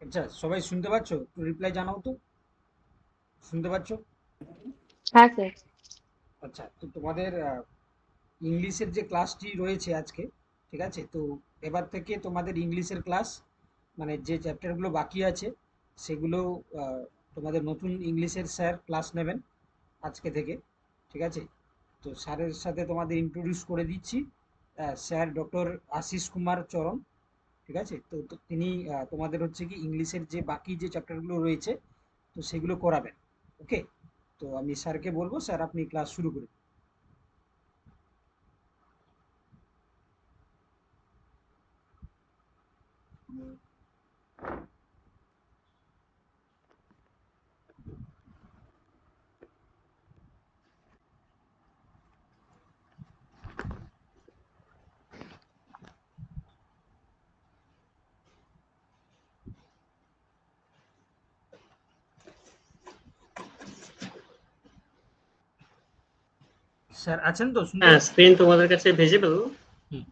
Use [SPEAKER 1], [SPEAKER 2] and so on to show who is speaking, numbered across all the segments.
[SPEAKER 1] আচ্ছা, সবাই শুনতে পাচ্ছ? একটু রিপ্লাই জানাও তো, শুনতে পাচ্ছ?
[SPEAKER 2] হ্যাঁ স্যার।
[SPEAKER 1] আচ্ছা, তো তোমাদের ইংলিশের যে ক্লাসটি রয়েছে আজকে, ঠিক আছে? তো এবার থেকে তোমাদের ইংলিশের ক্লাস, মানে যে চ্যাপ্টারগুলো বাকি আছে সেগুলো, আহ, তোমাদের নতুন ইংলিশের স্যার ক্লাস নেবেন আজকে থেকে, ঠিক আছে? তো স্যারের সাথে তোমাদের ইন্ট্রোডিউস করে দিচ্ছি। স্যার ডক্টর আশিস কুমার চরণ, ঠিক আছে? তো তো তিনি তোমাদের হচ্ছে কি ইংলিশের যে বাকি যে চ্যাপ্টারগুলো রয়েছে তো সেগুলো করাবেন। ওকে, তো আমি স্যারকে বলবো, স্যার আপনি ক্লাস শুরু করুন। স্যার আছেন তো, শুনতে
[SPEAKER 3] হ্যাঁ,
[SPEAKER 1] পাচ্ছেন?
[SPEAKER 3] স্ক্রিন তোমাদের কাছে ভিজিবল?
[SPEAKER 1] হুম।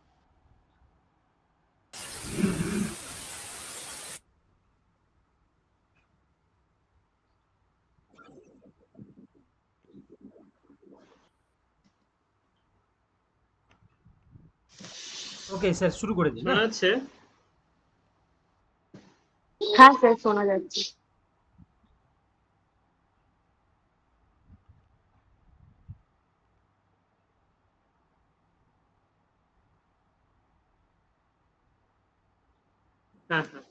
[SPEAKER 1] ওকে স্যার, শুরু করে দিন।
[SPEAKER 3] শোনা যাচ্ছে?
[SPEAKER 2] হ্যাঁ স্যার, শোনা যাচ্ছে।
[SPEAKER 3] হ্যাঁ হ্যাঁ।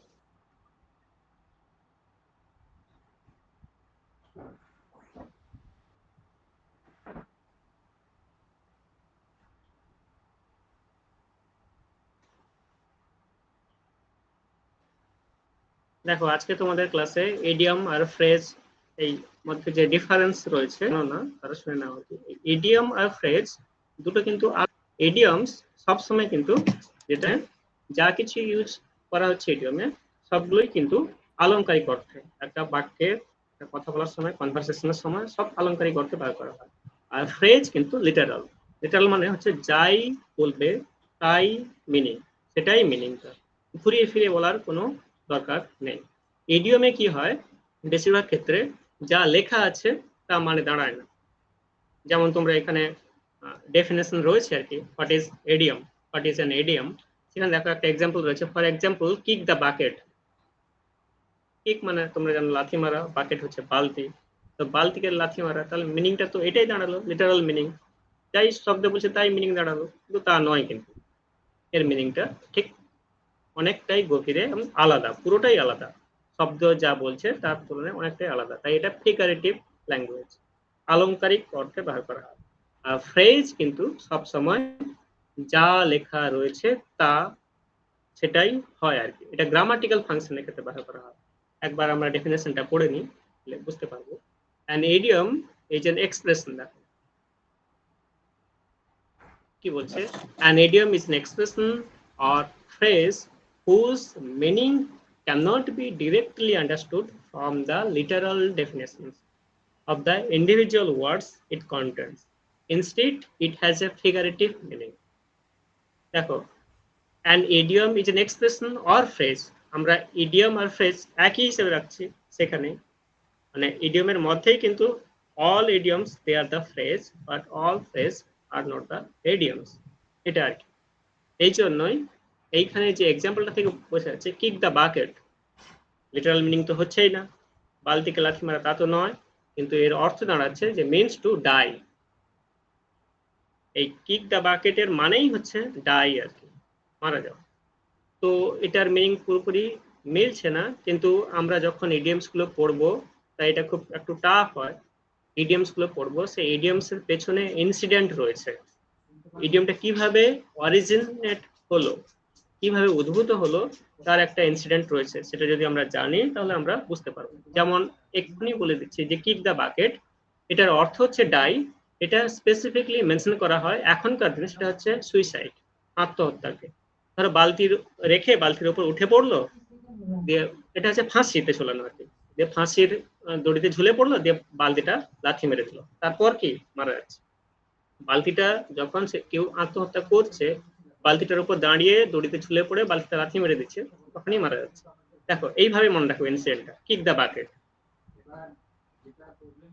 [SPEAKER 3] দেখো, আজকে তোমাদের ক্লাসে ইডিয়ম আর ফ্রেজ এই মধ্যে যে ডিফারেন্স রয়েছে না, তারা শুনে নেওয়া উচিত। ইডিয়ম আর ফ্রেজ দুটো কিন্তু, ইডিয়মস সবসময় কিন্তু, যেটা যা কিছু ইউজ করা হচ্ছে ইডিয়মে, সবগুলোই কিন্তু আলংকারিক অর্থে। একটা বাক্যে একটা কথা বলার সময়, কনভারসেশনের সময় সব আলংকারিক অর্থে ব্যবহার করা হয়। আর ফ্রেজ কিন্তু লিটারাল। লিটারাল মানে হচ্ছে যাই বলবে তাই মিনিং, সেটাই মিনিংটা, ঘুরিয়ে ফিরে বলার কোনো দরকার নেই। ইডিয়মে কি হয়, বেশিরভাগ ক্ষেত্রে যা লেখা আছে তা মানে দাঁড়ায় না। যেমন তোমরা এখানে ডেফিনেশন রয়েছে আর কি, what is idiom, what is an idiom. সেখানে দেখো একটা এক্সাম্পল রয়েছে, for example kick the bucket. Kick মানে তোমরা জানো লাথি মারা, বাকেট হচ্ছে বালতি। তো বালতিকে লাথি মারা, তাহলে মিনিংটা তো এটাই দাঁড়ালো, লিটারাল মিনিং। যাই শব্দ বলছে তাই মিনিং দাঁড়ালো, কিন্তু তা নয়। কিন্তু এর মিনিংটা ঠিক অনেকটাই গভীরে এবং আলাদা, পুরোটাই আলাদা। শব্দ যা বলছে তার তুলনায় অনেকটাই আলাদা, তাই এটা ফিগারেটিভ ল্যাঙ্গুয়েজ, আলংকারিক অর্থে ব্যবহার করা হয়। আর ফ্রেজ কিন্তু সবসময় যা লেখা রয়েছে তা সেটাই হয় আর কি, এটা গ্রামাটিক্যাল ফাংশনের ক্ষেত্রে ব্যবহার করা হয়। একবার আমরা ডেফিনেশনটা পড়ে নিই, বুঝতে পারবো। An idiom is an expression. কি বলছে, an idiom is an expression or phrase whose meaning cannot be directly understood from the literal definitions of the individual words it contains. Instead, it has a figurative meaning. দেখো, an idiom is an expression or phrase, আমরা idiom আর phrase একই হিসেবে রাখছি সেখানে, মানে ইডিয়মের মধ্যেই কিন্তু all idioms they are the phrase but all phrase are not the idioms, এটা আর কি। এই জন্যই এইখানে যে এক্সাম্পলটা থেকে বোঝা যাচ্ছে, kick the bucket, literal meaning তো হচ্ছেই না, বালতিকে লাথি মারা তা তো নয়, কিন্তু এর অর্থ দাঁড়াচ্ছে যে মিনস টু ডাই। এই কিক দ্য বাকেটের মানেই হচ্ছে ডাই আর কি, মারা যাওয়া। তো এটার মিনিং পুরোপুরি মিলছে না, কিন্তু আমরা যখন ইডিয়মস গুলো পড়বো, তাই এটা খুব একটু টাফ হয়। ইডিয়মস গুলো পড়বো, সেই ইডিয়মস এর পেছনে ইনসিডেন্ট রয়েছে, ইডিয়মটা কিভাবে অরিজিনেট হলো, কিভাবে উদ্ভূত হলো, তার একটা ইনসিডেন্ট রয়েছে। সেটা যদি আমরা জানি তাহলে আমরা বুঝতে পারবো। যেমন এক্ষুনি বলে দিচ্ছি যে কিক দ্য বাকেট, এটার অর্থ হচ্ছে ডাই। এটা স্পেসিফিকলি মেনশন করা হয় এখনকার দিনে, সেটা হচ্ছে সুইসাইড, আত্মহত্যাকে। ধরো বালতি রেখে বালতির উপর উঠে পড়লো, দিয়ে এটা হচ্ছে ফাঁসিতে ঝোলানো আর কি, দিয়ে ফাঁসির দড়িতে ঝুলে পড়লো, দিয়ে বালতিটা লাথি মেরে দিল, তারপর কি মারা যাচ্ছে। বালতিটা যখন সে কেউ আত্মহত্যা করছে, বালতিটার উপর দাঁড়িয়ে দড়িতে ঝুলে পড়ে বালতিটা লাথি মেরে দিচ্ছে, তখনই মারা যাচ্ছে। দেখো এইভাবে মনে রাখবে ইনসিডেন্টটা, কিক দ্য বাকেট।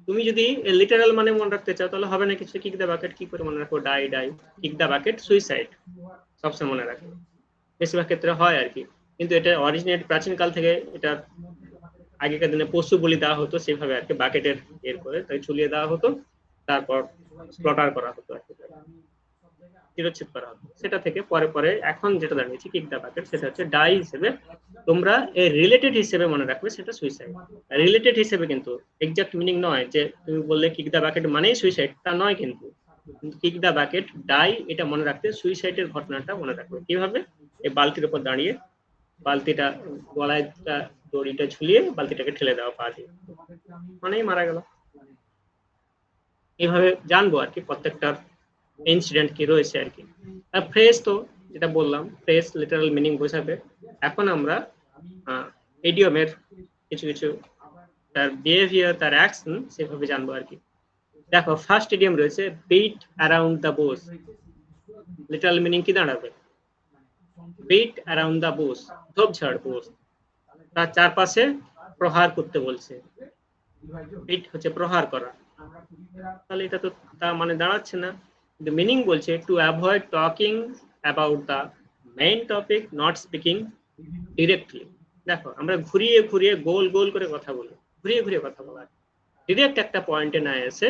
[SPEAKER 3] তুমি যদি লিটারাল মানে মনে রাখতে চাও তাহলে হবে না কিছু, কিক দ্য বাকেট কি করে মনে রাখো, die die, kick the bucket suicide, সবসময় মনে রাখো, বেশিরভাগ ক্ষেত্রে হয় আর কি। কিন্তু এটা অরিজিনেট প্রাচীনকাল থেকে, এটা আগেকার দিনে পশু বলি দেওয়া হতো সেভাবে আর কি, বাকেটের এর করে তাই ঝুলিয়ে দেওয়া হতো, তারপর স্লটার করা হতো আর কি, শিরোচ্ছেদ করা হতো। সেটা থেকে পরে পরে এখন যেটা দাঁড়িয়েছে কিক দ্য বাকেট, সেটা হচ্ছে ডাই হিসেবে তোমরা এর রিলেটেড হিসেবে মনে রাখবে, সেটা সুইসাইড। রিলেটেড হিসেবে কিন্তু এক্সাক্ট মিনিং নয় যে তুমি বললে কিক দ্য বাকেট মানেই সুইসাইড, তা নয় কিন্তু। কিক দ্য বাকেট ডাই এটা মনে রাখতে সুইসাইডের ঘটনাটা মনে রাখবে। কিভাবে? এই বালতির উপর দাঁড়িয়ে বালতিটা গলায় দড়িটা ঝুলিয়ে বালতিটাকে ঠেলে দেওয়া পা দিয়ে, মানেই মারা গেল। এইভাবে জানবো আর কি প্রত্যেকটার ইনসিডেন্ট কি রয়েছে আর কি। আর ফ্রেজ তো যেটা বললাম, ফ্রেজ লিটারাল মিনিং বোঝাবে। এখন আমরা ইডিয়মের কিছু কিছু তার বিহেভিয়ার, তার অ্যাকশন সেভাবে জানবো আর কি। দেখো ফার্স্ট ইডিয়ম রয়েছে bit around the Bush. Literal meaning কি দাঁড়াবে? বিট অ্যারাউন্ড দ্য বুশ, ঝোপঝাড় বুশ, তার চারপাশে প্রহার করতে বলছে। বিট হচ্ছে প্রহার করা, তাহলে এটা তো তার মানে দাঁড়াচ্ছে না। The meaning বলছে to avoid talking about the main topic, not speaking directly. দেখো আমরা ঘুরিয়ে ঘুরিয়ে গোল গোল করে কথা বলি, ঘুরিয়ে ঘুরিয়ে কথা বলা, ডিরেক্ট একটা পয়েন্টে না এসে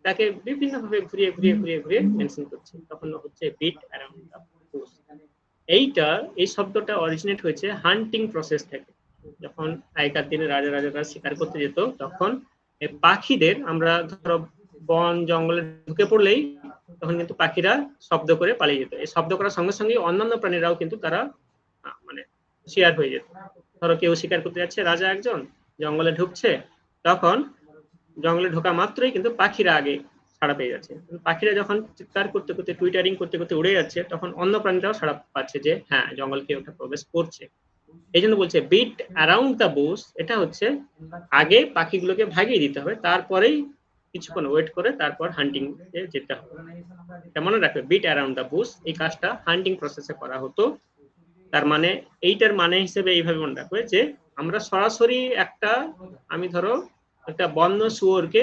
[SPEAKER 3] তাকে বিভিন্ন ভাবে ঘুরিয়ে ঘুরিয়ে ঘুরিয়ে ঘুরিয়ে মেনশন করছে, তখন হচ্ছে বিট অ্যারাউন্ড দ্য বুশ। এই শব্দটা অরিজিনেট হয়েছে হান্টিং প্রসেস থেকে। যখন আগেকার দিনে রাজারা শিকার করতে যেত, তখন পাখিদের, আমরা ধরো বন জঙ্গলে ঢুকে পড়লেই তখন কিন্তু পাখিরা শব্দ করে পালিয়ে যেত। এই শব্দ করার সঙ্গে সঙ্গে অন্যান্য প্রাণীরাও কিন্তু তারা মানে শিকার হয়ে যেত। ধরো কেউ শিকার করতে যাচ্ছে, রাজা একজন জঙ্গলে ঢুকছে, তখন জঙ্গলে ঢোকা মাত্রই কিন্তু পাখিরা আগে ছাড়া পেয়ে যাচ্ছে। পাখিরা যখন চিৎকার করতে করতে, টুইটারিং করতে করতে উড়ে যাচ্ছে, তখন অন্য প্রাণীরাও ছাড়া পাচ্ছে যে হ্যাঁ জঙ্গল কেউ একটা প্রবেশ করছে। এই জন্য বলছে বিট অ্যারাউন্ড দ্য বুশ, এটা হচ্ছে আগে পাখিগুলোকে ভাগিয়ে দিতে হবে, তারপরেই কিছুক্ষণ ওয়েট করে তারপর হান্টিং এ যেতে হবে। এটা মনে রাখবে, বিট অ্যারাউন্ড দ্য বুশ, এই কাজটা হান্টিং প্রসেসে করা হতো। তার মানে এইটার মানে হিসেবে এইভাবে মনে রাখবে যে আমরা সরাসরি আমি ধরো একটা বন্য শুয়োরকে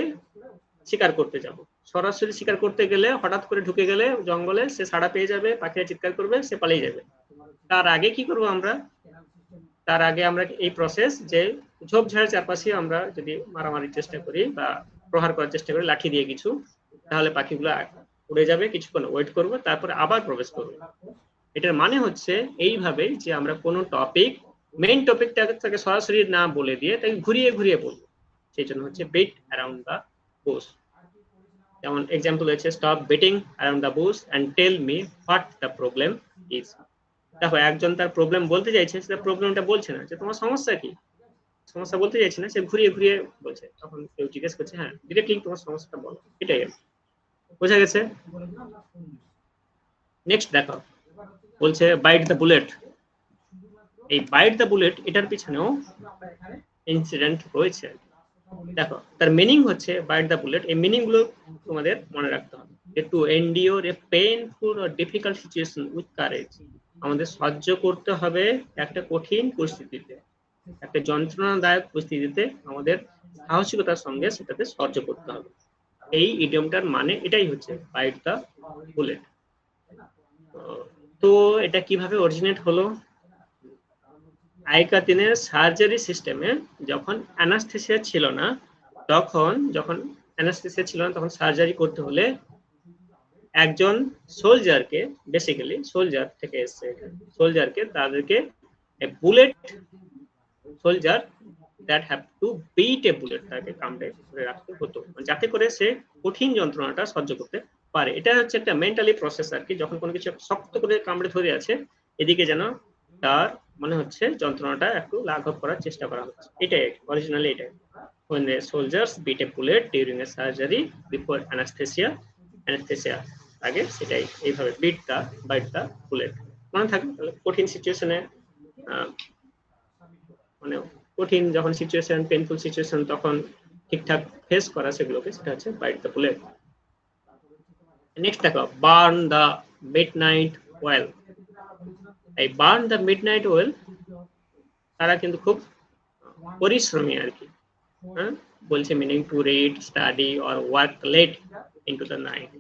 [SPEAKER 3] শিকার করতে যাব, সরাসরি শিকার করতে গেলে হঠাৎ করে ঢুকে গেলে জঙ্গলে, সে ছাড়া পেয়ে যাবে, পাখিরা চিৎকার করবে, সে পালিয়ে যাবে। তার আগে কি করব আমরা? তার আগে আমরা এই প্রসেস যে ঝোপঝাড়ের চারপাশে আমরা যদি মারামারির চেষ্টা করি বা প্রহার করার চেষ্টা করি লাঠি দিয়ে কিছু, তাহলে পাখিগুলো উড়ে যাবে, কিছুক্ষণ ওয়েট করবো, তারপরে আবার প্রবেশ করবো। এটার মানে হচ্ছে এইভাবে যে আমরা কোনো টপিক, মেইন টপিকটাকে সরাসরি না বলে দিয়ে তাকে ঘুরিয়ে ঘুরিয়ে বলবো, সেই জন্য হচ্ছে বিট অ্যারাউন্ড দ্য বুশ। যেমন এক্সাম্পল হচ্ছে stop beating around the bush and tell me what the problem is. দেখো একজন তার প্রবলেম বলতে চাইছে, সেটা প্রবলেমটা বলছে না, যে তোমার সমস্যা কি, সমস্যা বলতে চাইছে না, সে ঘুরিয়ে ঘুরিয়ে বলছে। তখন কেউ জিজ্ঞেস করছে, হ্যাঁ ডিরেক্টলি তোমার সমস্যাটা বলো, এটাই বোঝা গেছে। নেক্সট দেখো বলছে বাইট দ্য বুলেট। এই বাইট দ্য বুলেট এটার পিছনেও ইনসিডেন্ট রয়েছে। দেখো তার মিনিং হচ্ছে বাইট দ্য বুলেট, এই মিনিং গুলো তোমাদের মনে রাখতে হবে। To endure a painful or difficult situation with courage, আমাদের সহ্য করতে হবে একটা কঠিন পরিস্থিতিতে, একটা যন্ত্রণাদায়ক পরিস্থিতিতে আমাদের সাহসিকতার সঙ্গে সেটাতে সহ্য করতে হবে। এই ইডিয়মটার মানে এটাই হচ্ছে বাইট দ্য বুলেট। তো এটা কিভাবে অরিজিনেট হলো? আগেকার দিনের সার্জারি সিস্টেমে যখন অ্যানাস্থেসিয়া ছিল না, তখন তখন সার্জারি করতে হলে একজন সোলজারকে, বেসিক্যালি সোলজার থেকে এসছে, সোলজারকে তাদেরকে bullet, soldier that have to bite a bullet, তাকে কামড়ে ধরে রাখতে হতো যাতে করে সে কঠিন যন্ত্রণাটা সহ্য করতে পারে। এটা হচ্ছে একটা মেন্টালি প্রসেস আর কি। যখন কোনো কিছু শক্ত করে কামড়ে ধরে আছে, এদিকে যেন তার মনে হচ্ছে যন্ত্রণাটা একটু লাঘব করার চেষ্টা করা হচ্ছে, এটাই অরিজিনালি এটাই। when the soldiers beat a bullet during a surgery before anesthesia আগে সেটাই এইভাবে বাইট দা বুলেট মনে থাকবে। তাহলে কঠিন সিচুয়েশনে, মানে কঠিন যখন সিচুয়েশন, পেইনফুল সিচুয়েশন, তখন ঠিকঠাক ফেস করা সেগুলোকে, সেটা হচ্ছে বাইট দা বুলেট। নেক্সট দেখো বার্ন দা মিডনাইট অয়েল। এই বার্ন দ্য মিডনাইট ওয়েল তারা কিন্তু খুব পরিশ্রমী আর কি। হ্যাঁ, বলছে meaning to read, study or work late into the night.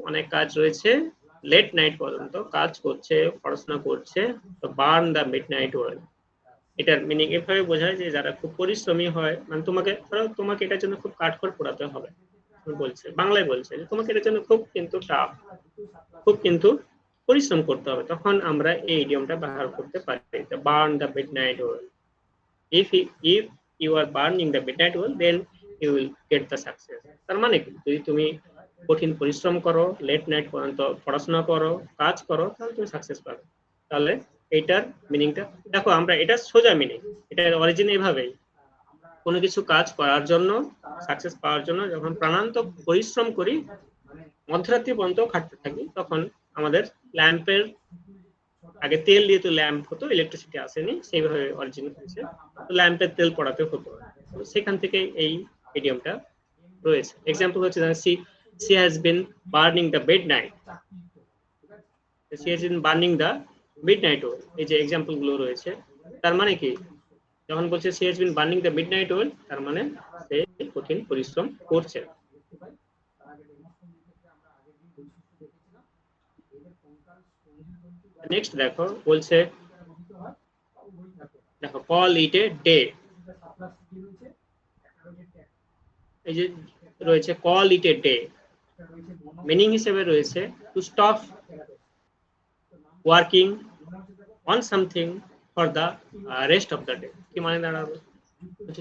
[SPEAKER 3] অনেক কাজ রয়েছে, লেট নাইট পর্যন্ত কাজ করছে, পড়াশোনা করছে। তো বার্ন দ্য মিডনাইট ওয়েল, এটার মিনিং এভাবে বোঝায় যে যারা খুব পরিশ্রমী হয়, মানে তোমাকে ধরো তোমাকে এটার জন্য খুব কাঠখড় পোড়াতে হবে, বলছে বাংলায় বলছে যে তোমাকে এটার জন্য খুব কিন্তু টাফ, খুব কিন্তু পরিশ্রম করতে হবে, তখন আমরা এই ইডিয়মটা ব্যবহার করতে পারি, burn the midnight well. if you are burning the midnight oil, then you will get the success। তার মানে কি, যদি তুমি কঠিন পরিশ্রম করো, লেট নাইট পর্যন্ত পড়াশোনা করো, কাজ করো, তাহলে তুমি সাকসেস পাবে। তাহলে এইটার মিনিংটা দেখো, আমরা এটা সোজা মিনিং, এটার অরিজিন এভাবেই, কোনো কিছু কাজ করার জন্য, সাকসেস পাওয়ার জন্য যখন প্রাণান্তক পরিশ্রম করি, মধ্যরাত্রি পর্যন্ত খাটতে থাকি, তখন আমাদের ল্যাম্পের, আগে তেল দিয়ে তো ল্যাম্প হতো, ইলেকট্রিসিটি আসেনি, সেইভাবে অরিজিন হয়েছে, তো ল্যাম্পের তেল পড়াতে হতো, তো সেখান থেকে এই ইডিয়মটা রয়েছে। এক্সাম্পল হচ্ছে she has been burning the midnight, she has been burning the midnight oil, এই যে এক্সাম্পল গুলো রয়েছে, তার মানে কি, যখন বলছে she has been burning the midnight oil, তার মানে সে কঠিন পরিশ্রম করছে। নেক্সট দেখো, বলছে দেখো কল ইট এ ডে, এই যে রয়েছে call it a day, meaning হিসেবে রয়েছে to stop working on something for the rest of the day. কি মানে দাঁড়াবে,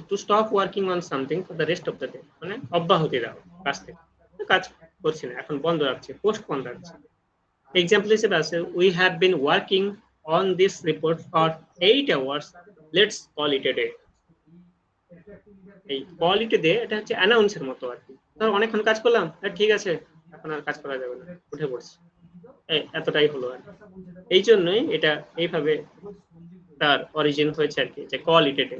[SPEAKER 3] to stop working on something for the rest of the day, মানে অব্যাহতি দাও কাজ থেকে, কাজ করছি না এখন, বন্ধ রাখছি, পোস্টপোন রাখছি। এক্সাম্পল হিসেবে আছে we have been working on this report for 8 hours, let's call it a day. এই কল ইট এ ডে, এটা হচ্ছে অ্যানাউন্সের মতো আর কি, ধর অনেকক্ষণ কাজ করলাম, ঠিক আছে এখন আর কাজ করা যাবে না, উঠে পড়ছি, এতটাই হলো আর। এই জন্যই এটা এইভাবে তার অরিজিন হয়েছে আর কি, যে কল ইট এ ডে।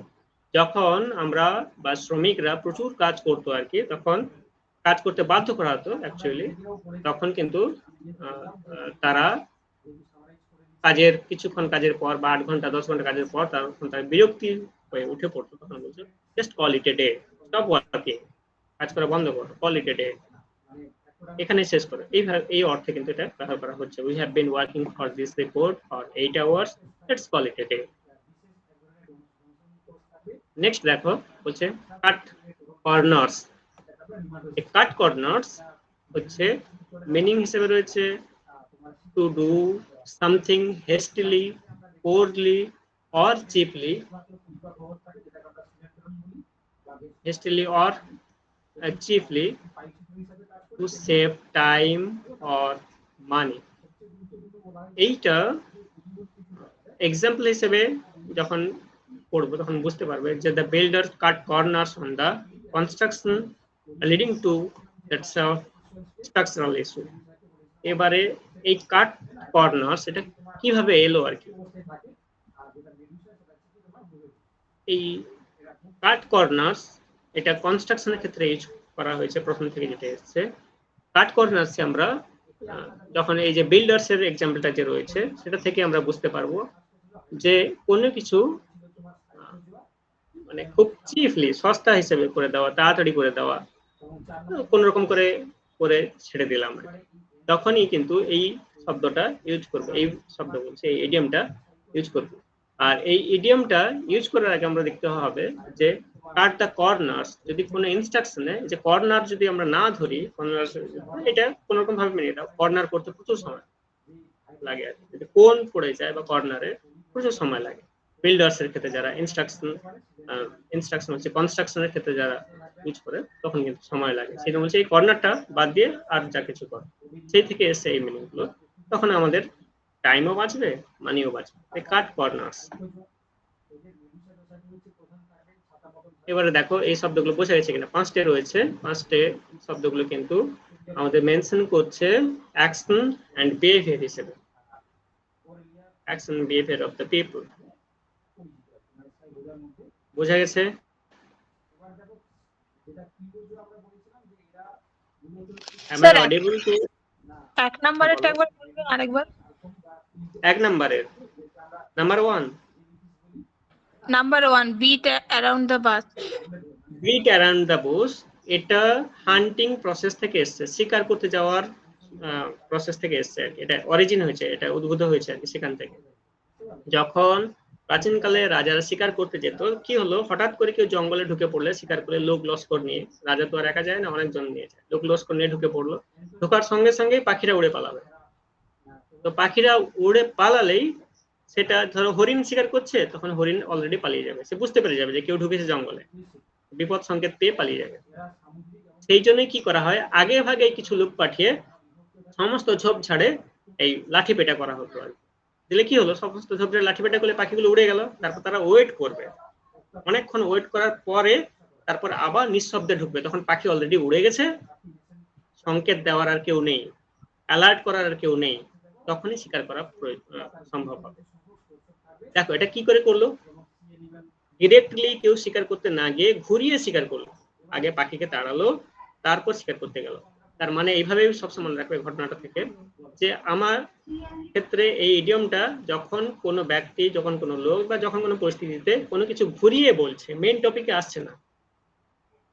[SPEAKER 3] যখন আমরা বা শ্রমিকরা প্রচুর কাজ করতো আর কি, তখন কাজ করতে বাধ্য করা হতো অ্যাকচুয়ালি, তখন কিন্তু তারা কাজের কিছুক্ষণ কাজের পর বা 8 ঘন্টা 10 ঘন্টা কাজের পর তখন তার বিরক্তি হয়ে উঠে পড়তো, তখন বলছে just call it a day, stop working, কাজ করা বন্ধ করো, কল ইট এ ডে, এখানে শেষ করো। এই অর্থে কিন্তু এটা ব্যবহার করা হচ্ছে, we have been working for this report for 8 hours, let's call it a day. Next দেখো, বলছে কাট কর্নার্স। এই কাট কর্নার্স হচ্ছে মিনিং হিসেবে রয়েছে two do something হেস্টিলি, poorly or cheaply, hastily or cheaply, to save time or money। এইটা example হিসেবে যখন পড়বো তখন বুঝতে পারবে যে the builders cut corners on the construction leading to that structural issue। এবারে এই কাট কর্নার্স এটা কিভাবে এলো আর কি, এই কাট কর্নার্স এটা কনস্ট্রাকশনের ক্ষেত্রে ইউজ করা হয়েছে প্রথম থেকে, যেটা এসছে কাট কর্নার্সে আমরা যখন এই যে বিল্ডার্স এর এক্সাম্পলটা যে রয়েছে সেটা থেকে আমরা বুঝতে পারবো যে কোনো কিছু মানে খুব চিপলি, সস্তা হিসেবে করে দেওয়া, তাড়াতাড়ি করে দেওয়া, কোন রকম করে করে ছেড়ে দিলাম, তখনই কিন্তু এই শব্দটা ইউজ করবো, এই শব্দ বলছে এই ইডিয়মটা ইউজ করবো। আর এই ইডিয়মটা ইউজ করার আগে আমরা দেখতে হবে যে কাট দ্য কর্নার্স, যদি কোনো ইনস্ট্রাকশনে যে কর্নার যদি আমরা না ধরি, কর্নার এটা কোন রকম ভাবে মেনে দাও, কর্নার করতে প্রচুর সময় লাগে আর যদি কোন পড়ে যায় বা কর্নারে প্রচুর সময় লাগে। বিল্ডার্স এর ক্ষেত্রে যারা ইনস্ট্রাকশন হচ্ছে কনস্ট্রাকশনের ক্ষেত্রে যারা ইউজ করে তখন কিন্তু সময় লাগে, সেটা বলছে এই কর্নারটা বাদ দিয়ে আর যা কিছু করে, সেই থেকে এসে এই মিনিং গুলো, তখন আমাদের টাইমও বাঁচবে, মানিও বাঁচবে। কাট কর্নার্স। এবারে দেখো এই শব্দগুলো বোঝা গেছে কিনা, 5টে রয়েছে, 5টে শব্দগুলো কিন্তু আমাদের মেনশন করছে অ্যাকশন এন্ড বিহেভিয়ার হিসেবে, action behaviour of the people. বোঝা গেছে?
[SPEAKER 4] স্যার 1 নাম্বারেরটা একবার বলবেন আরেকবার।
[SPEAKER 3] এক নাম্বারের number 1
[SPEAKER 4] Number 1, beat around the bus.
[SPEAKER 3] Bit around the Bush, এটা হান্টিং প্রসেস থেকে এসছে, শিকার করতে যাওয়ার প্রসেস থেকে এসছে আর কি। এটা অরিজিন হয়েছে, এটা উদ্ভূত হয়েছে আর কি সেখান থেকে। যখন প্রাচীনকালে রাজারা শিকার করতে যেত, কি হলো, হঠাৎ করে কেউ জঙ্গলে ঢুকে পড়লে শিকার করে লোক লস্কর নিয়ে, রাজা তো আর একা যায় না, অনেকজন নিয়ে যায়, লোক লস্কর নিয়ে ঢুকে পড়লো, ঢোকার সঙ্গে সঙ্গে পাখিরা উড়ে পালাবে। তো পাখিরা উড়ে পালালেই, সেটা ধরো হরিণ শিকার করছে, তখন হরিণ অলরেডি পালিয়ে যাবে, সে বুঝতে পেরে যাবে যে কেউ ঢুকেছে জঙ্গলে, বিপদ সংকেত পেয়ে পালিয়ে যাবে। সেই জন্যই কি করা হয়, আগে ভাগে কিছু লোক পাঠিয়ে সমস্ত ঝোপ ঝাড়ে এই লাঠি পেটা করা হতো আর কি। দিলে কি হলো, সমস্ত ঝোপ ঝাড়ে লাঠি পেটা করলে পাখিগুলো উড়ে গেল, তারপর তারা ওয়েট করবে, অনেকক্ষণ ওয়েট করার পরে তারপর আবার নিঃশব্দে ঢুকবে, তখন পাখি অলরেডি উড়ে গেছে, সংকেত দেওয়ার আর কেউ নেই, অ্যালার্ট করার আর কেউ নেই, তখনই শিকার করা সম্ভব হবে। দেখো এটা কি করে করলো, ডিরেক্টলি কেউ শিকার করতে না গিয়ে ঘুরিয়ে শিকার করলো, আগে পাখিকে তাড়ালো তারপর শিকার করতে গেল। তার মানে এইভাবেই সবসময় মনে রাখবে ঘটনাটা থেকে, যে আমার ক্ষেত্রে এই ইডিয়মটা যখন কোনো ব্যক্তি, যখন কোনো লোক বা যখন কোনো পরিস্থিতিতে কোনো কিছু ঘুরিয়ে বলছে, মেন টপিকে আসছে না,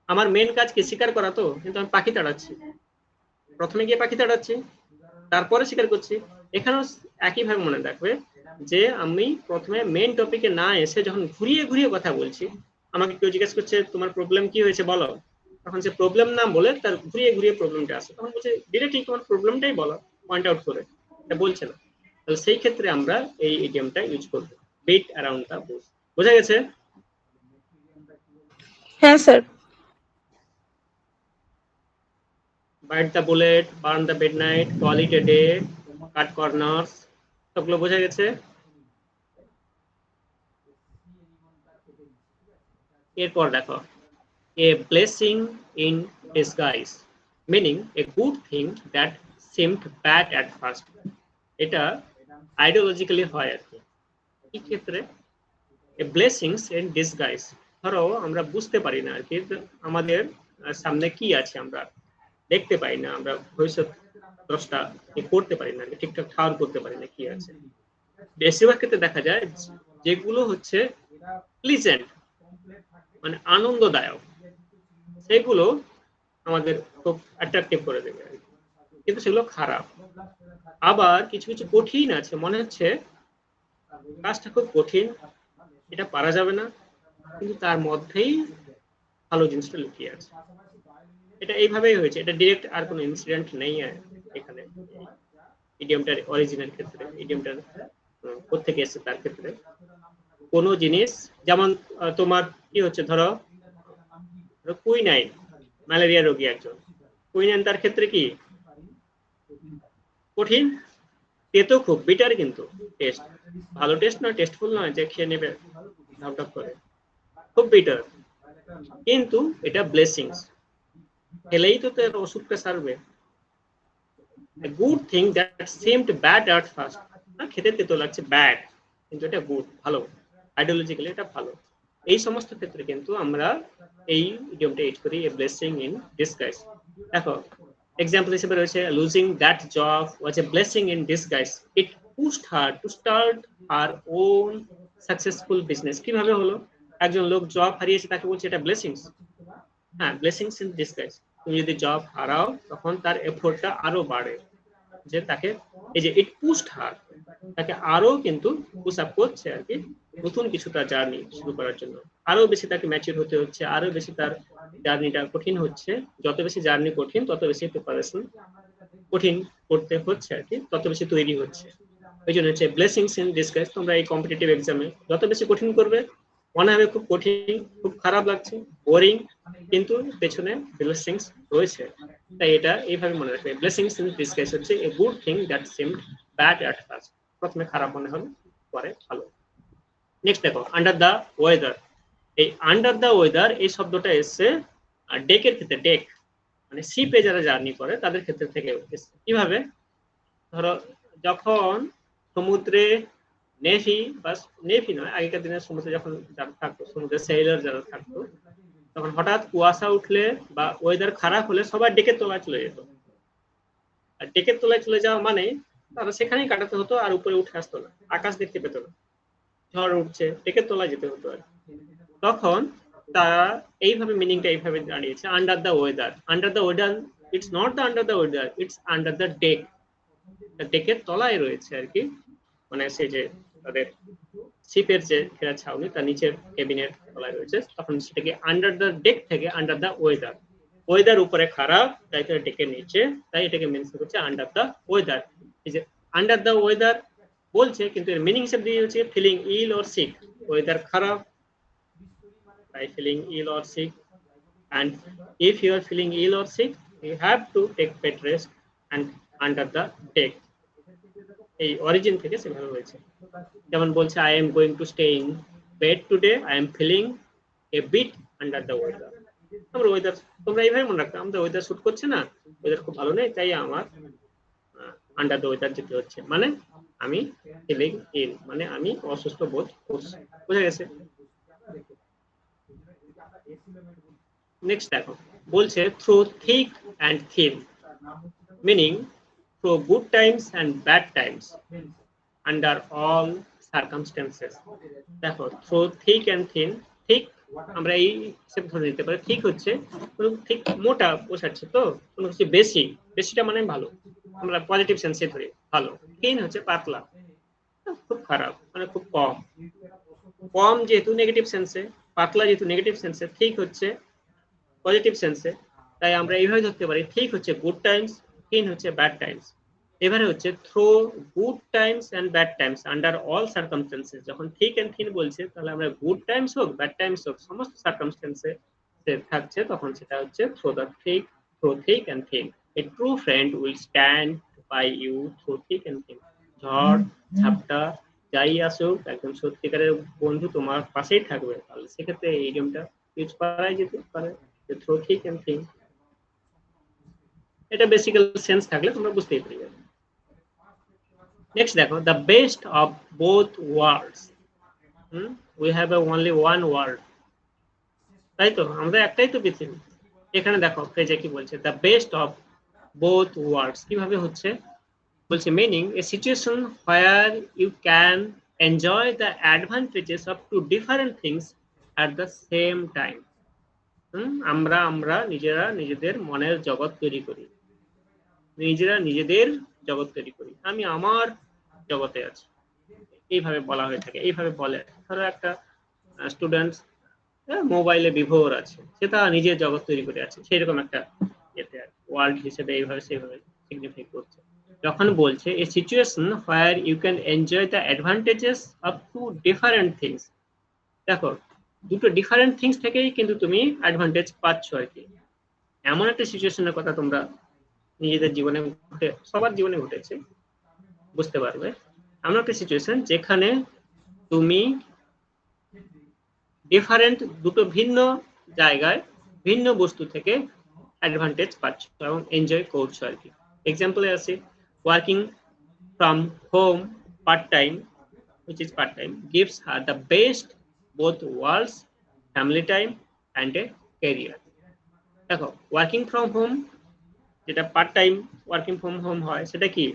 [SPEAKER 3] আমার মেন কাজ কি শিকার করা, তো কিন্তু আমি পাখি তাড়াচ্ছি, প্রথমে গিয়ে পাখি তাড়াচ্ছি তারপরে শিকার করছি। এখানেও একইভাবে মনে রাখবে যে আমি প্রথমে মেন টপিকে না এসে যখন ঘুরিয়ে ঘুরিয়ে কথা বলছি, আমাকে কেউ জিজ্ঞেস করছে তোমার প্রবলেম কি হয়েছে বলো, তখন যে প্রবলেম না বলে তার ঘুরিয়ে ঘুরিয়ে প্রবলেমটা আসে, তখন বলছে ডিরেক্টলি তোমার প্রবলেমটাই বলো, পয়েন্ট আউট করে, এটা বলছে না। তাহলে সেই ক্ষেত্রে আমরা এই ইডিয়মটা ইউজ করবো, বিট অ্যারাউন্ড দ্য বুশ। বোঝা গেছে?
[SPEAKER 4] হ্যাঁ sir.
[SPEAKER 3] bite the bullet, burn the midnight, call it a day, cut corners, সবগুলো বোঝা গেছে? এরপর দেখো, a blessing in disguise, meaning a good thing that seemed bad at first. এটা আইডিওলজিক্যালি হয় আর কি। কি ক্ষেত্রে? a blessings in disguise, ধরো আমরা বুঝতে পারি না আর কি, আমাদের সামনে কি আছে আমরা দেখতে পাই না, আমরা ভবিষ্যৎ দশটা করতে পারি না, ঠিকঠাক ঠাউর করতে পারি না কি আছে। বেশিরভাগ ক্ষেত্রে দেখা যায় যেগুলো হচ্ছে প্লিজেন্ট, মানে আনন্দদায়ক, সেগুলো আমাদের খুব অ্যাট্রাকটিভ করে দেবে, কিন্তু সেগুলো খারাপ। আবার কিছু কিছু কঠিন আছে, মনে হচ্ছে কাজটা খুব কঠিন, এটা পারা যাবে না, কিন্তু তার মধ্যেই ভালো জিনিসটা লুকিয়ে আছে। এটা এইভাবেই হয়েছে, এটা ডিরেক্ট আর কোনো ইনসিডেন্ট নেই এখানে ইডিয়মটার অরিজিনাল ক্ষেত্রে, ইডিয়মটার কোত্থেকে এসেছে তার ক্ষেত্রে। কোনো জিনিস যেমন তোমার কি হচ্ছে, ধরো কুইনাইন, ম্যালেরিয়া রোগী একজন, কুইনাইন তার ক্ষেত্রে কি কঠিন, তেতো খুব, বিটার কিন্তু টেস্ট, ভালো টেস্ট নয়, টেস্টফুল নয় যে খেয়ে নেবে ঢপ ঢপ করে, খুব বিটার, কিন্তু এটা ব্লেসিংস, খেলেই তো তার ওষুধটা সারবে। Good thing that seemed bad at first, খেতে তেতো লাগছে, ব্যাড, কিন্তু এটা গুড, ভালো, আইডিওলজিক্যালি এটা ভালো। এই সমস্ত ক্ষেত্রে কিন্তু আমরা এই ইডিয়মটা ইউজ করি, এ ব্লেসিং ইন ডিসগাইজ। দেখো এক্সাম্পল হিসেবে রয়েছে, losing that job was A blessing in disguise, it pushed her to start her own successful business. কিভাবে হলো, একজন লোক জব হারিয়েছে, তাকে বলছে এটা ব্লেসিংস। হ্যাঁ, ব্লেসিংস ইন ডিসগাইজ, তুমি যদি জব হারাও তখন তার এফোর্টটা আরো বাড়ে, যে তাকে এই যে ইট পুশড হার, তাকে আরো কিন্তু পুশ আপ করছে আর কি, নতুন কিছু তার জার্নি শুরু করার জন্য, আরো বেশি তাকে ম্যাচিউর হতে হচ্ছে, আরো বেশি তার জার্নিটা কঠিন হচ্ছে, যত বেশি জার্নি কঠিন তত বেশি প্রিপারেশন কঠিন করতে হচ্ছে আর কি, তত বেশি তৈরি হচ্ছে। ওই জন্য হচ্ছে ব্লেসিংস ইন ডিসগাইজ। তোমরা এই কম্পিটিটিভ এক্সামে যত বেশি কঠিন করবে, মনে হবে খুব কঠিন, খুব খারাপ লাগছে, বোরিং, কিন্তু পেছনে ব্লেসিংস রয়েছে। তাই এটা এইভাবে মনে রাখবে, ব্লেসিংস ইন ডিসগাইজ হচ্ছে a good thing that seemed bad at first, প্রথমে খারাপ মনে হলো পরে ভালো। নেক্সট দেখো, আন্ডার দ্য ওয়েদার। এই আন্ডার দ্য ওয়েদার এই শব্দটা এসছে ডেকের ক্ষেত্রে, ডেক মানে শিপে যারা জার্নি করে তাদের ক্ষেত্রে থেকে এসছে। কিভাবে, ধরো যখন সমুদ্রে নেভি বা নেভি নয়, আগেকার দিনে সমুদ্রে যখন যারা থাকতো, সমুদ্রে সেইলার যারা থাকতো, তখন হঠাৎ কুয়াশা উঠলে বা ওয়েদার খারাপ হলে সবাই ডেকের তলায় চলে যেত। আর ডেকের তলায় চলে যাওয়া মানে তারা সেখানেই কাটাতে হতো, আর উপরে উঠে আসতো না, আকাশ দেখতে পেত না, ঝড় উঠছে ডেকের তলায় যেতে হতো আর কি। তখন তারা এইভাবে মিনিংটা এইভাবে দাঁড়িয়েছে, under the weather. Under the weather, it's not the under the weather, it's under the deck. ডেকের তলায় রয়েছে আর কি, মানে সেই যে তাদের শিপের যে ঘেরা ছাউনি তার নিচের কেবিনের তলায় রয়েছে, তখন সেটাকে আন্ডার দ্য ডেক থেকে আন্ডার দ্য ওয়েদার। ওয়েদার উপরে খারাপ, তাই তারা ডেকের নিচে, তাই এটাকে মেনশন করছে আন্ডার দ্য ওয়েদার। এই যে আন্ডার দ্য ওয়েদার বলছে, কিন্তু এর মিনিং হিসেবে দিয়ে হচ্ছে feeling ill or sick. Weather খারাপ, তাই feeling ill or sick. And if you are feeling ill or sick, you have to take bed rest and under the deck. এই origin থেকে সেভাবে হয়েছে। যেমন বলছে I am going to stay in bed today, I am feeling a bit under the weather. আমরা weather, তোমরা এইভাবে মনে রাখতে, আমাদের ওয়েদার শুট করছে না, ওয়েদার খুব ভালো নেই, তাই আমার আন্ডার দ্য ওয়েদার যেতে হচ্ছে, মানে আমি ফিলিং ইল, মানে আমি অসুস্থ বোধ করছি। বুঝা গেছে? নেক্সট দেখো, বলছে through thick and thin, meaning through good times and bad times, under all circumstances. দেখো, through thick and thin, thick আমরা এই হিসেবে ধরে নিতে পারি, ঠিক হচ্ছে ঠিক মোটা বোঝাচ্ছে, তো কোনো কিছু বেশি, বেশিটা মানে ভালো, আমরা পজিটিভ সেন্সে ধরি ভালো। থিন হচ্ছে পাতলা, খুব খারাপ মানে খুব কম। কম যেহেতু নেগেটিভ সেন্সে, পাতলা যেহেতু নেগেটিভ সেন্সে, ঠিক হচ্ছে পজিটিভ সেন্সে, তাই আমরা এইভাবে ধরতে পারি ঠিক হচ্ছে গুড টাইমস, থিন হচ্ছে ব্যাড টাইমস। এবারে হচ্ছে through good times and bad times under all circumstances. যখন ঠিক অ্যান্ড থিন বলছে, তাহলে আমরা গুড টাইমস হোক ব্যাড টাইমস হোক সমস্ত সার্কামস্টেন্সে থাকছে, তখন সেটা হচ্ছে through the thick, through thick and thin. A true friend will stand by you through thick and thin. ঝড় ঝাপটা যাই আসুক, একদম সত্যিকারের বন্ধু তোমার পাশেই থাকবে। তাহলে সেক্ষেত্রে এই ইডিয়মটা ইউজ করাই যেতে পারে, থ্রু থিক অ্যান্ড থিন। এটা বেসিক্যাল সেন্স থাকলে তোমরা বুঝতেই পারবে। নেক্সট দেখো, the best of both worlds. We have only one world, তাই তো, আমরা একটাই তো পৃথিবী। এখানে দেখো ফ্রেজে কি বলছে, the best of both worlds কিভাবে হচ্ছে, বলছে meaning a situation where you can enjoy the advantages of two different things at the same time. আমরা নিজেরা নিজেদের মনের জগৎ তৈরি করি, নিজেরা নিজেদের জগৎ তৈরি করি, আমি আমার জগতে আছি, এইভাবে বলা হয়ে থাকে। এইভাবে বলে, ধরো একটা স্টুডেন্ট মোবাইলে বিভোর আছে, সে তার নিজের জগৎ তৈরি করে আছে, সেরকম একটা এতে ওয়ার্ল্ড হিসেবে এইভাবে সেভাবে সিগনিফাই করছে। যখন বলছে a situation where you can enjoy the advantages of two different things, দেখো দুটো ডিফারেন্ট থিংস থেকেই কিন্তু তুমি অ্যাডভান্টেজ পাচ্ছ আর কি। এমন একটা সিচুয়েশনের কথা তোমরা নিজেদের জীবনে ঘটে, সবার জীবনে ঘটেছে, বুঝতে পারবে। এমন একটা সিচুয়েশন যেখানে তুমি ডিফারেন্ট দুটো ভিন্ন জায়গায় ভিন্ন বস্তু থেকে অ্যাডভান্টেজ পাচ্ছ এবং এনজয় করছো আর কি। এক্সাম্পলে আছে working from home part time, which is part time, gives her the best both worlds, family time and a career. দেখো ওয়ার্কিং ফ্রম হোম, যেটা part time working from home হয়, সেটা কি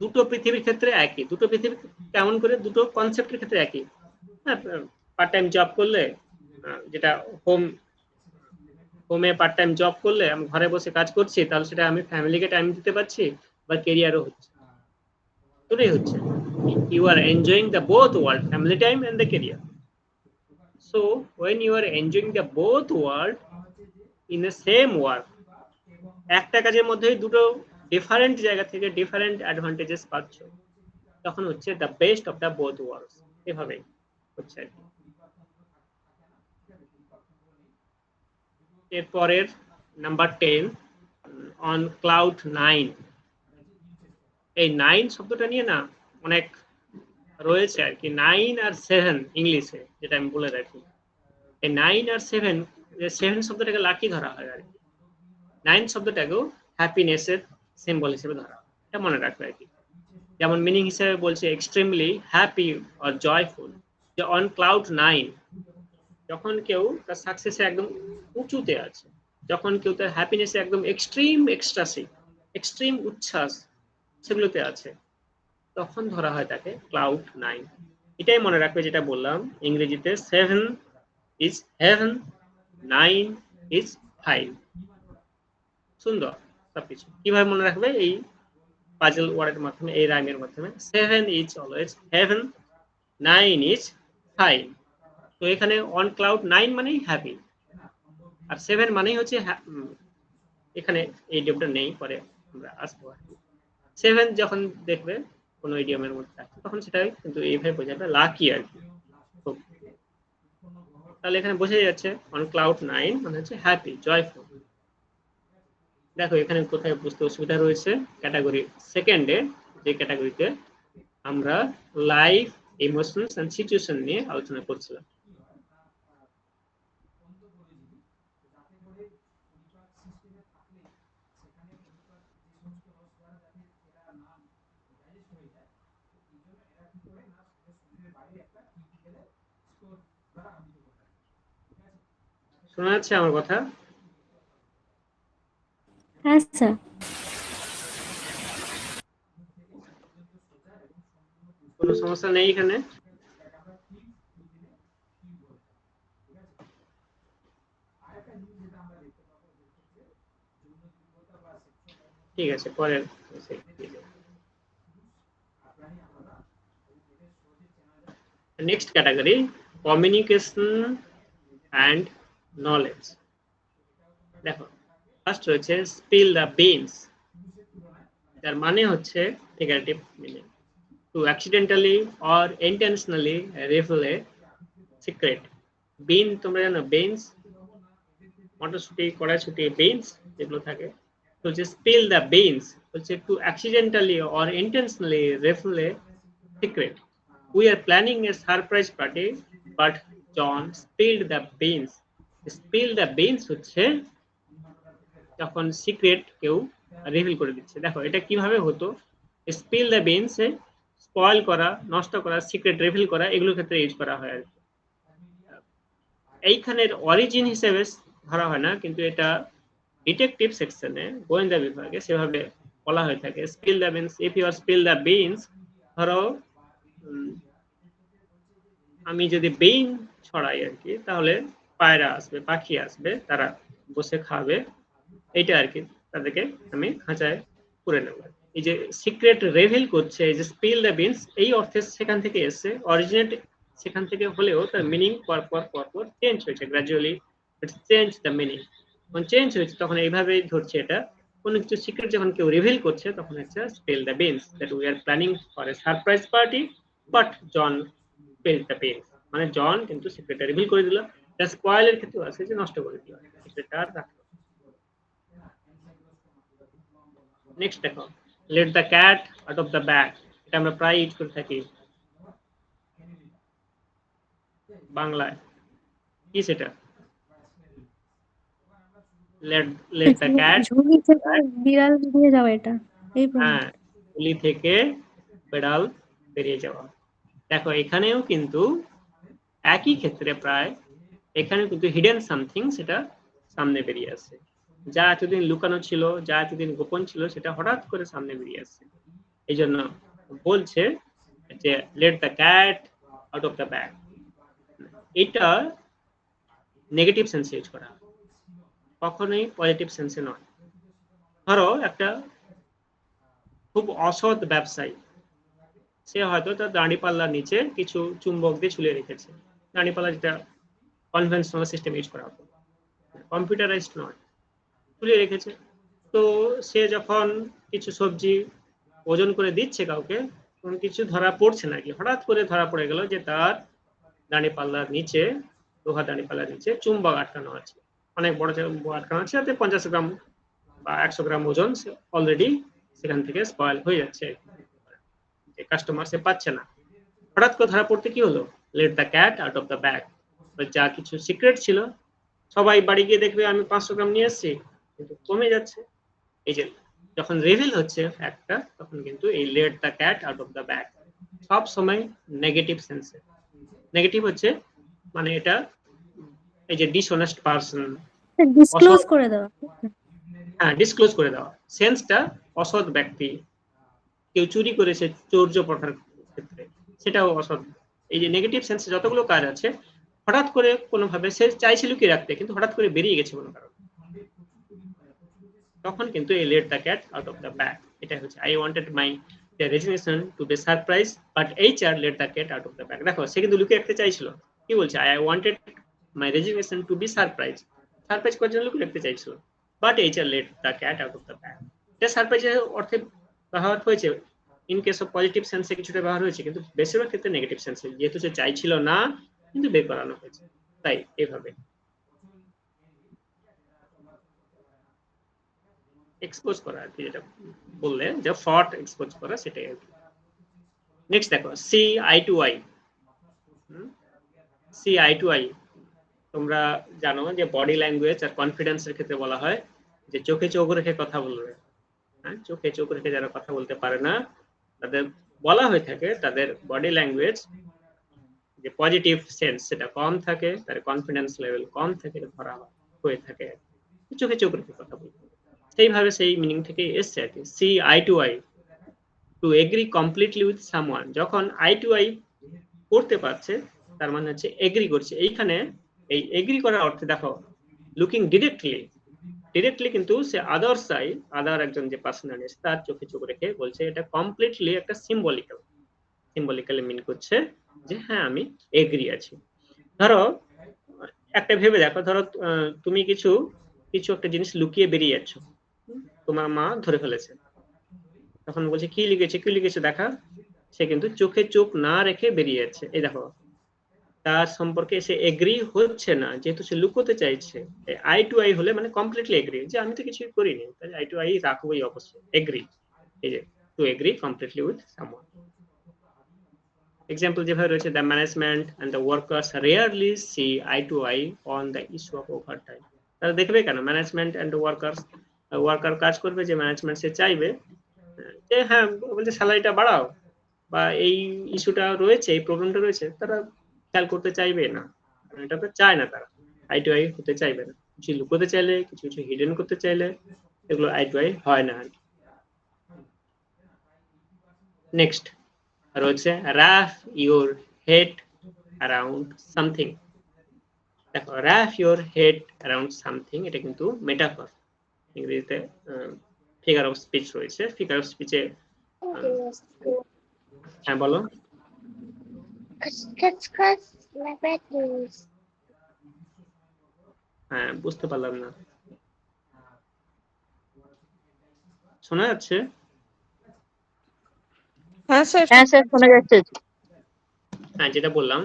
[SPEAKER 3] দুটো পৃথিবীর ক্ষেত্রে একই। দুটো পৃথিবী কেমন করে, দুটো কনসেপ্টের ক্ষেত্রে একই। হ্যাঁ, পার্ট টাইম জব করলে, যেটা হোমে পার্ট টাইম জব করলে আমি ঘরে বসে কাজ করছি, তাহলে সেটা আমি ফ্যামিলিকে টাইম দিতে পারছি, বা কেরিয়ারও হচ্ছে, দুটোই হচ্ছে। You are enjoying the both world, family time and the career. So when you are enjoying the both world in the same work, একটা কাজের মধ্যেই দুটো ডিফারেন্ট জায়গা থেকে ডিফারেন্ট অ্যাডভান্টেজেস পাচ্ছ, তখন হচ্ছে the best of the both worlds. এভাবেই হচ্ছে। এরপরের নাম্বার 10, অন ক্লাউড 9। এই 9 শব্দটা নিয়ে না অনেক রয়েছে আর কি। 9 আর 7 ইংলিশে, যেটা আমি বলে রাখি, এই 9 আর 7, 7 শব্দটাকে লাকি ধরা হয় আর কি। 9 শব্দটাকেও হ্যাপিনেসের সিম্বল হিসেবে ধরা হয়, এটা মনে রাখবে আর কি। যেমন মিনিং হিসেবে বলছে এক্সট্রিমলি হ্যাপি অর জয়ফুল, যে অন ক্লাউড 9, যখন কেউ তার সাকসেসে একদম উঁচুতে আছে, যখন কেউ তার হ্যাপিনেসে একদম এক্সট্রিম এক্সট্রাসি, এক্সট্রিম উচ্ছ্বাস, সেগুলোতে আছে, তখন ধরা হয় তাকে ক্লাউড 9। এটাই মনে রাখবে যেটা বললাম, ইংরেজিতে 7 ইজ হেভেন, 9 ইজ হাই। সুন্দর সবকিছু কিভাবে মনে রাখবে, এই পাজল ওয়ার্ডের মাধ্যমে, এই রাইমের মাধ্যমে। 7 is always heaven, 9 is high. তো এখানে অন ক্লাউড 9 মানেই হ্যাপি, আর 7 মানেই হচ্ছে এখানে এই ইডিয়মটা নেই, পরে আমরা আসবো। 7 যখন দেখবে কোনো ইডিয়মের মধ্যে আছে, তখন সেটাই কিন্তু এইভাবে বোঝাবে লাকি আর কি। তাহলে এখানে বোঝা যাচ্ছে অন ক্লাউড 9 মানে হচ্ছে হ্যাপি, জয়ফুল। দেখো এখানে কোথায় বুঝতে অসুবিধা রয়েছে, ক্যাটাগরি সেকেন্ডে, যে ক্যাটাগরিতে আমরা লাইফ, ইমোশনস এন্ড সিচুয়েশন নিয়ে আলোচনা করছিলাম। শোনা যাচ্ছে আমার কথা?
[SPEAKER 2] হ্যাঁ স্যার।
[SPEAKER 3] কোনো সমস্যা নেই এখানে? ঠিক আছে, পরের next category, communication and knowledge. দেখো ফার্স্ট রয়েছে স্পিল দ্য বিনস, যার মানে হচ্ছে figurative meaning, to accidentally or intentionally reveal a secret. Bean তোমরা জানো, বিনস মটরশুটি, কড়াইশুটি, বিনস যেগুলো থাকে। তো যে স্পিল দ্য বিনস হচ্ছে to accidentally or intentionally reveal a secret. We are planning a surprise party, but John spilled the beans. Spill the beans হচ্ছে যখন সিক্রেট কেউ রিভিল করে দিচ্ছে। দেখো এটা কিভাবে হতো, spill the beans A spoil করা, নষ্ট করা, সিক্রেট রিভিল করা, এগুলোর ক্ষেত্রে ইউজ করা হয় আর কি। এইখানের অরিজিন হিসেবে ধরা হয় না, কিন্তু এটা ডিটেকটিভ সেকশনে, গোয়েন্দা বিভাগে সেভাবে বলা হয়ে থাকে। Spill the beans, if you are spill the beans, ধরো আমি যদি বেইন ছড়াই আর কি, তাহলে পায়রা আসবে, পাখি আসবে, তারা বসে খাবে, এইটা আর কি, তাদেরকে আমি খাঁচায় পুরে নেব। এই যে সিক্রেট রিভিল করছে, এই যে স্পিল দ্য বিনস, এই অর্থে সেখান থেকে এসে, অরিজিনেট সেখান থেকে হলেও তার মিনিং পর চেঞ্জ হয়েছে, gradually it's change the meaning. যখন চেঞ্জ হয়েছে তখন এইভাবেই ধরছে এটা, কোনো কিছু সিক্রেট যখন কেউ রিভিল করছে তখন হচ্ছে spill the beans, that we are planning for a surprise party but John spilled the beans, মানে জন কিন্তু সিক্রেটটা রিভিল করে দিল। এটা স্পয়েলের ক্ষেত্রে আছে যে নষ্ট করে দিল, সেটা আর রাখলো। নেক্সট দেখো, late the cat out of the bag, এটা আমরা প্রায় ইউজ করে থাকি বাংলায়। কি সেটা? লেট দ্য ক্যাট,
[SPEAKER 2] ঝুলি থেকে বিড়াল বেরিয়ে যাওয়া, এটা এই
[SPEAKER 3] হ্যাঁ, ঝুলি থেকে বেড়াল বেরিয়ে যাওয়া। দেখো এখানেও কিন্তু একই ক্ষেত্রে প্রায়, এখানে কিন্তু হিডেন সামথিং সেটা সামনে বেরিয়ে আসে, যা এতদিন লুকানো ছিল, যা এতদিন গোপন ছিল, সেটা হঠাৎ করে সামনে বেরিয়ে আসছে। এই জন্য বলছে যে late the cat out of the bag. এটা নেগেটিভ সেন্সে ইউজ করা, কখনোই পজিটিভ সেন্সে নয়। ধরো একটা খুব অসৎ ব্যবসায়ী, সে হয়তো তার দাঁড়িপাল্লার নিচে কিছু চুম্বক দিয়ে ঝুলিয়ে রেখেছে। দাঁড়িপাল্লা যেটা কনভেনশনাল সিস্টেম ইউজ করা হতো, কম্পিউটারাইজড নয়, ঝুলিয়ে রেখেছে। তো সে যখন কিছু সবজি ওজন করে দিচ্ছে কাউকে, তখন কিছু ধরা পড়ছে নাকি, হঠাৎ করে ধরা পড়ে গেল যে তার দাঁড়িপাল্লার নিচে, লোহা দাঁড়িপাল্লার নিচে চুম্বক আটকানো আছে, অনেক বড় চুম্বক আটকানো আছে, যাতে 50 গ্রাম বা 100 গ্রাম ওজন অলরেডি সেখান থেকে স্পয়েল হয়ে যাচ্ছে, কাস্টমার সে পাচ্ছে না। হঠাৎ করে ধরা পড়তে কি হলো, late the cat out of the bag. যা কিছু সিক্রেট ছিল, সবাই বাড়ি গিয়ে দেখবে আমি 500 গ্রাম নিয়ে এসেছি, কিন্তু কমে যাচ্ছে। এই যে যখন রিভিল হচ্ছে ফ্যাক্টটা, তখন কিন্তু এই let the cat out of the bag সব সময় নেগেটিভ সেন্সে। নেগেটিভ হচ্ছে মানে এটা, এই যে ডিসঅনেস্ট পারসন,
[SPEAKER 2] ডিসক্লোজ করে দেওয়া।
[SPEAKER 3] হ্যাঁ ডিসক্লোজ করে দেওয়া, সেন্সটা অসৎ ব্যক্তি, কেউ চুরি করেছে চৌর্য প্রথার ক্ষেত্রে, সেটাও অসৎ। এই যে নেগেটিভ সেন্সে যতগুলো কাজ আছে, হঠাৎ করে কোনোভাবে সে চাইছে লুকিয়ে রাখতে, কিন্তু হঠাৎ করে বেরিয়ে গেছে কোনো কারণে, তখন কিন্তু এই let the cat out of the bag. এটা হচ্ছে I wanted my resignation to be surprise but HR let the cat out of the bag. দেখো সে কিন্তু লুকিয়ে রাখতে চাইছিল, কি বলছে, I wanted my resignation to be surprise, surprise করার জন্য লুকিয়ে রাখতে চাইছিল, but HR let the cat out of the bag. এটা সারপ্রাইজের অর্থে ব্যবহার হয়েছে, ইন কেস অফ পজিটিভ সেন্সে কিছুটা ব্যবহার হয়েছে, কিন্তু বেশিরভাগ ক্ষেত্রে নেগেটিভ সেন্সে, যেহেতু সে চাইছিল না কিন্তু বের করানো হয়েছে, তাই এইভাবে এক্সপোজ করা আর কি, যেটা বললে যে ফট এক্সপোজ করা, সেটাই আর কি। নেক্সট দেখো see eye to eye. See eye to eye তোমরা জানো যে বডি ল্যাঙ্গুয়েজ আর কনফিডেন্সের ক্ষেত্রে বলা হয় যে চোখে চোখ রেখে কথা বলবে। হ্যাঁ, চোখে চোখ রেখে যারা কথা বলতে পারে না তাদের বলা হয়ে থাকে তাদের বডি ল্যাঙ্গুয়েজ যে পজিটিভ সেন্স সেটা কম থাকে, তার কনফিডেন্স লেভেল কম থাকে, ধরা হয়ে থাকে, চোখে চোখ রেখে কথা বলতে। সেইভাবে সেই মিনিং থেকে এসছে আর কি। See eye to eye, to agree completely with someone. যখন আই টু আই করতে পারছে তার মানে হচ্ছে এগ্রি করছে। এইখানে এই এগ্রি করার অর্থে দেখো লুকিং ডিরেক্টলি কিন্তু সে আদার সাই, আদার একজন যে পার্সোনাল তার চোখে চোখ রেখে বলছে, এটা কমপ্লিটলি একটা সিম্বলিক্যালি মিন করছে যে হ্যাঁ আমি এগ্রি আছি। ধরো একটা ভেবে দেখো, ধরো তুমি কিছু একটা জিনিস লুকিয়ে বেরিয়ে যাচ্ছ, তোমার মা ধরে ফেলেছে, তখন বলছে কি লিখেছে দেখা, সে কিন্তু চোখে চোখ না রেখে বেরিয়ে যাচ্ছে। এই দেখো তার সম্পর্কে সে এগ্রি হচ্ছে না, যেহেতু সে লুকোতে চাইছে। আই টু আই হলে মানে কমপ্লিটলি এগ্রি, যে আমি তো কিছুই করিনি, তাই আই টু আই রাখবোই অবশ্যই, এগ্রি। এই যে to agree completely with someone. Example যেভাবে রয়েছে, the management and the workers rarely see eye to eye on the issue of overtime. তারা দেখবে কেন, ম্যানেজমেন্ট এন্ড ওয়ার্কার কাজ করবে, যে ম্যানেজমেন্ট সে চাইবে যে হ্যাঁ বলছে স্যালারিটা বাড়াও, বা এই ইস্যুটা রয়েছে, এই প্রবলেমটা রয়েছে, তারা খেয়াল করতে চাইবে না, এটা তো চায় না, তারা আই টু আই হতে চাইবে না। কিছু লুকোতে চাইলে, কিছু হিডেন করতে চাইলে, এগুলো আই টু আই হয় না। নেক্সট রয়েছে wrap your head around something। দেখো wrap your head around something, এটা কিন্তু মেটাফর, ইংরেজিতে ফিগার অফ স্পিচ রয়েছে। ফিগার অফ স্পিচে হ্যাঁ বলো। হ্যাঁ বুঝতে পারলাম না, শোনা যাচ্ছে?
[SPEAKER 4] হ্যাঁ স্যার,
[SPEAKER 2] হ্যাঁ স্যার শোনা যাচ্ছে।
[SPEAKER 3] হ্যাঁ যেটা বললাম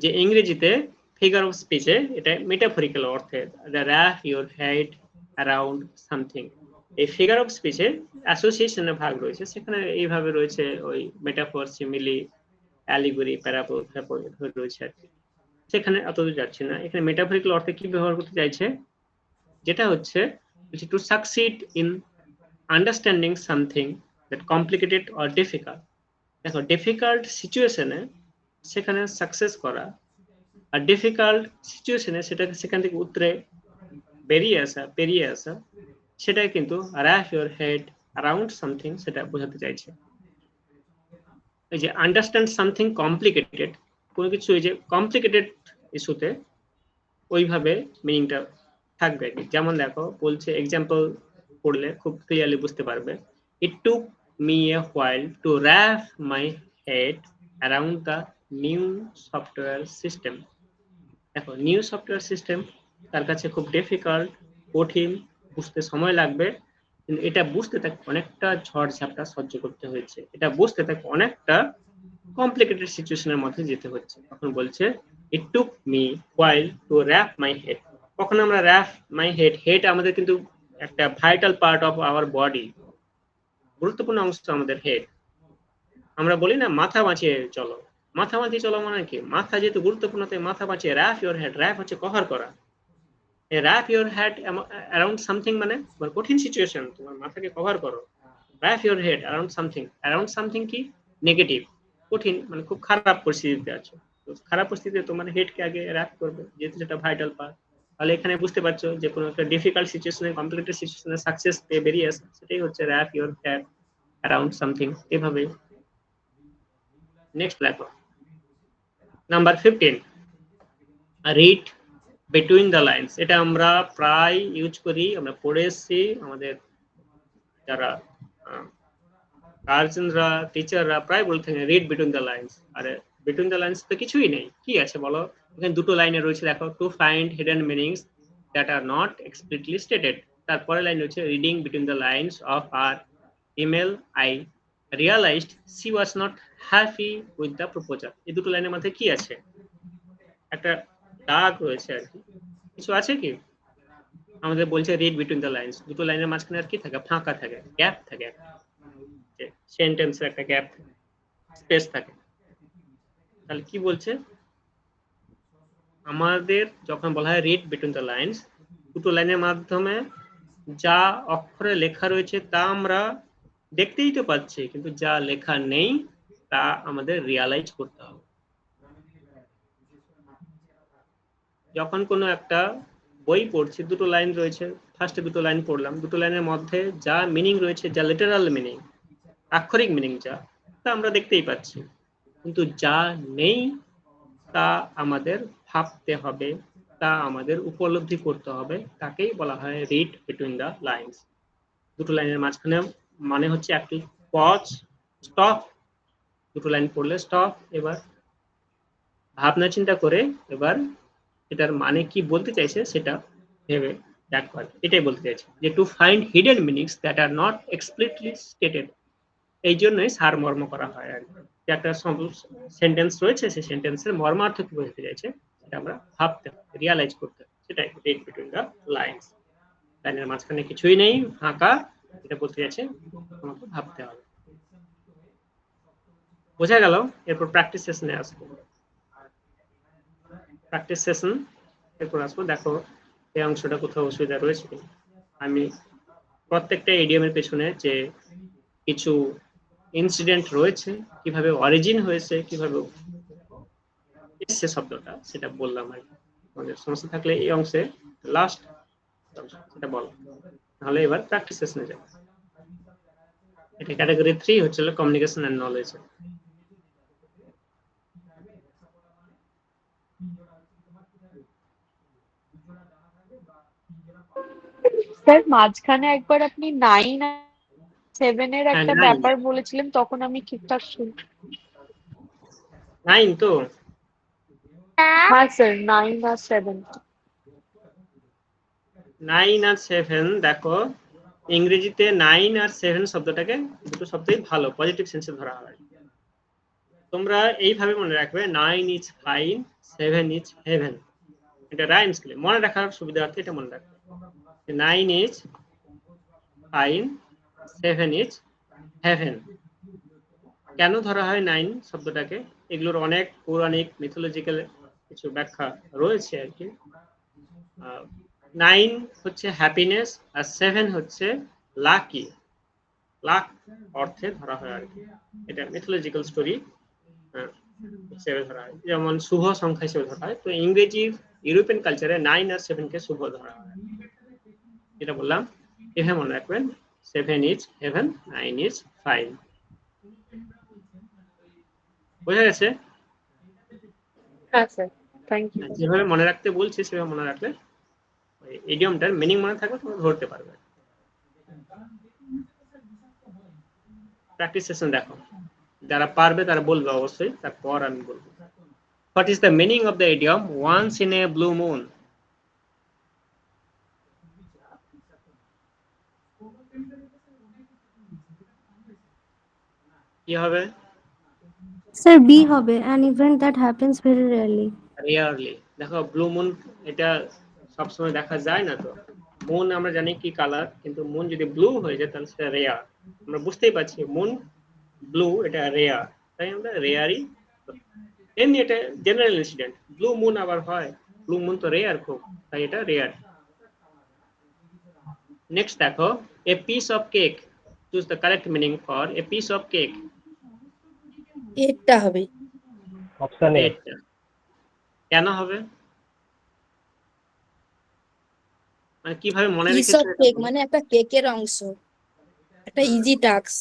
[SPEAKER 3] যে ইংরেজিতে ফিগার অফ স্পিচে এটা মেটাফরিক্যাল অর্থে, wrap your head around something। এই ফিগার অফ স্পিচে অ্যাসোসিয়েশনের ভাগ রয়েছে, সেখানে এইভাবে রয়েছে ওই মেটাফর, সিমিলি, অ্যালিগরি, প্যারাবল রয়েছে আর কি। সেখানে এতদূর যাচ্ছি না। এখানে মেটাফরিক্যাল অর্থে কি ব্যবহার করতে চাইছে, যেটা হচ্ছে to succeed in understanding something that complicated or difficult. দেখো ডিফিকাল্ট সিচুয়েশনে সেখানে সাকসেস করা, আর ডিফিকাল্ট সিচুয়েশনে সেখান থেকে উতরে পেরিয়ে আসা, সেটাই কিন্তু wrap your head around something সেটা বোঝাতে চাইছে। এই যে আন্ডারস্ট্যান্ড সামথিং কমপ্লিকেটেড, কোনো কিছু এই যে কমপ্লিকেটেড ইস্যুতে ওইভাবে মিনিংটা থাকবে। যেমন দেখো বলছে, এক্সাম্পল পড়লে খুব ক্লিয়ারলি বুঝতে পারবে, it took me a while to wrap my head around the new software system. দেখো নিউ সফটওয়্যার সিস্টেম তার কাছে খুব ডিফিকাল্ট, কঠিন, বুঝতে সময় লাগবে, কিন্তু এটা বুঝতে তাকে অনেকটা ঝড় ঝাপটা সহ্য করতে হয়েছে, এটা বুঝতে তাকে অনেকটা কমপ্লিকেটেড সিচুয়েশনের মধ্যে যেতে হচ্ছে। তখন বলছে it took me while to wrap my head. কখন আমরা wrap মাই হেড আমাদের কিন্তু একটা vital part of our body, গুরুত্বপূর্ণ অংশ আমাদের হেড। আমরা বলি না মাথা বাঁচিয়ে চলো, মাথা বাঁচিয়ে চলো মানে কি, মাথা যেহেতু গুরুত্বপূর্ণ তাই মাথা বাঁচিয়ে wrap your head, wrap হচ্ছে কভার করা, wrap your head around something মানে কঠিন সিচুয়েশন, তোমার মাথাকে কভার করো, wrap your head around something কি নেগেটিভ, কঠিন মানে খুব খারাপ পরিস্থিতিতে আছো, তো খারাপ পরিস্থিতিতে তোমার হেডকে আগে wrap করবে, যেহেতু সেটা ভাইটাল পার্ট। তাহলে এখানে বুঝতে পারছো যে কোনো একটা ডিফিকাল্ট সিচুয়েশনে, কমপ্লিকেটেড সিচুয়েশনে সাকসেস পেয়ে বেরিয়ে আসে, সেটাই হচ্ছে wrap your head around something, এভাবে। নেক্সট দেখো number 15, read between the lines. এটা আমরা প্রায় ইউজ করি, আমরা পড়ে এসেছি। আমাদের যারা গার্জেনরা, টিচাররা প্রায় বলে থাকেন রিড বিটুইন দ্য লাইনস। আর বিটুইন দ্য লাইনস তো কিছুই নেই, কি আছে বলো? এখানে দুটো লাইনে রয়েছে, দেখো, to find hidden meanings that are not explicitly stated. তারপরে লাইন রয়েছে reading between the lines of her email I realized she was not happy with the proposal. এই দুটো লাইনের মধ্যে কি আছে? একটা দাগ রয়েছে আর কি, কিছু আছে কি? আমাদের বলছে রিড বিটুইন দ্য লাইনস, দুটো লাইনের মাঝখানে আর কি থাকে? ফাঁকা থাকে, গ্যাপ থাকে, সেন্টেন্সের একটা গ্যাপ থাকে, স্পেস থাকে। তাহলে কি বলছে? আমাদের যখন বলা হয় রিড বিটুইন দ্য লাইনস, দুটো লাইনের মাধ্যমে যা অক্ষরে লেখা রয়েছে তা আমরা দেখতেই তো পাচ্ছি, কিন্তু যা লেখা নেই তা আমাদের রিয়ালাইজ করতে হবে। যখন কোনো একটা বই পড়ছি, দুটো লাইন রয়েছে, ফার্স্টে দুটো লাইন পড়লাম, দুটো লাইনের মধ্যে যা মিনিং রয়েছে, যা লিটারাল মিনিং, আক্ষরিক মিনিং যা, তা আমরা দেখতেই পাচ্ছি, কিন্তু যা নেই তা আমাদের ভাবতে হবে, তা আমাদের উপলব্ধি করতে হবে, তাকেই বলা হয় রিড বিটুইন দ্য লাইনস। দুটো লাইনের মাঝখানে মানে হচ্ছে একটু পজ, স্টপ, দুটো লাইন পড়লে স্টপ, এবার ভাবনা চিন্তা করে এবার এটার মানে কি বলতে চাইছে সেটা ভেবে দেখবার, এটাই বলতে চাইছে যে two find hidden meanings that are not explicitly stated. এই জন্যই সারমর্ম করা হয় আর কি। একটা সেন্টেন্স রয়েছে, সেই সেন্টেন্সের মর্মার্থ কি বোঝাতে চাইছে সেটা আমরা ভাবতে হবে, রিয়ালাইজ করতে হবে, সেটাই রিড বিটুইন দ্য লাইনস। লাইনের মাঝখানে কিছুই নেই, ফাঁকা, এটা বলতে চাইছে তোমাকে ভাবতে হবে। বোঝা গেল? এরপর প্র্যাকটিস সেশনে আসবো, প্র্যাকটিস সেশন এরপর আসবো। দেখো এই অংশটা কোথাও অসুবিধা রয়েছে কিনা। আমি প্রত্যেকটা ইডিয়মের পেছনে যে কিছু ইনসিডেন্ট রয়েছে, কিভাবে অরিজিন হয়েছে, কিভাবে এসছে শব্দটা, সেটা বললাম আর কি। আমাদের সমস্যা থাকলে এই অংশে লাস্ট সেটা বলো, তাহলে এবার প্র্যাকটিস সেশনে যাবো। এটা ক্যাটাগরি 3 হচ্ছিল কমিউনিকেশন এন্ড নলেজ।
[SPEAKER 5] স্যার মাঝখানে একবার আপনি 9 আর 7 এর
[SPEAKER 3] হ্যাঁ,
[SPEAKER 5] একটা
[SPEAKER 3] 9
[SPEAKER 5] ব্যাপার বলেছিলেন, তখন আমি ঠিকঠাক শুনি।
[SPEAKER 3] 9 তো
[SPEAKER 5] হ্যাঁ স্যার, 9 আর 7।
[SPEAKER 3] 9 আর 7 দেখো, ইংরেজিতে 9 আর 7 শব্দটাকে দুটো শব্দই ভালো, পজিটিভ সেন্সে ধরা হয়। তোমরা এইভাবে মনে রাখবে 9 ইজ ফাইন, 7 ইজ হেভেন। এটা রাইম স্কেলে মনে রাখার সুবিধার্থে এটা মনে রাখবে। 9 ইজ ফাইন, 7 ইজ হেভেন। কেন ধরা হয় 9 শব্দটাকে? এগুলোর অনেক পৌরাণিক মিথোলজিক্যাল কিছু ব্যাখ্যা রয়েছে আর কি। 9 হচ্ছে হ্যাপিনেস আর 7 হচ্ছে লাকি, লাক অর্থে ধরা হয় আর কি। এটা মিথোলজিক্যাল স্টোরি হিসেবে ধরা হয়, যেমন শুভ সংখ্যা হিসেবে ধরা হয়। তো ইংরেজি ইউরোপিয়ান কালচারে 9 আর 7 কে শুভ ধরা হয়। এটা বললাম, এভাবে মনে রাখবেন 7 ইজ হেভেন, 9 ইজ ফাইন। বোঝা গেছে?
[SPEAKER 5] হ্যাঁ স্যার, থ্যাংক ইউ।
[SPEAKER 3] যেভাবে মনে রাখতে বলছি সেভাবে মনে রাখলে ইডিয়মটার মিনিং মনে থাকবে, তোমরা ধরতে পারবে। প্র্যাকটিস সেশন দেখো, যারা পারবে তারা বলবে অবশ্যই, তারপর আমি বলবো। What is the meaning of the idiom once in a blue moon? কি হবে?
[SPEAKER 2] স্যার বি হবে, an event that happens very rarely.
[SPEAKER 3] Rarely. দেখো ব্লু মুন এটা সবসময় দেখা যায় না। তো মুন আমরা জানি কি কালার, কিন্তু মুন যদি ব্লু হয়ে যায় তাহলে সেটা রেয়ার। আমরা বুঝতেই পারছি মুন ব্লু, এটা রেয়ার, তাই আমরা রেয়ারই। এমনি এটা জেনারেল ইনসিডেন্ট, ব্লু মুন আবার হয়, ব্লু মুন তো রেয়ার খুব, তাই এটা রেয়ার। নেক্সট দেখো, a piece of cake, choose the correct meaning for a piece of cake.
[SPEAKER 6] এটা হবে
[SPEAKER 7] অপশন এ।
[SPEAKER 3] কেন হবে? মানে কিভাবে মনে
[SPEAKER 6] পিস
[SPEAKER 3] রেখেছো
[SPEAKER 6] অফ
[SPEAKER 3] এটা
[SPEAKER 6] কেক
[SPEAKER 3] বলো।
[SPEAKER 6] মানে একটা কেকের অংশ, একটা ইজি টাস্ক।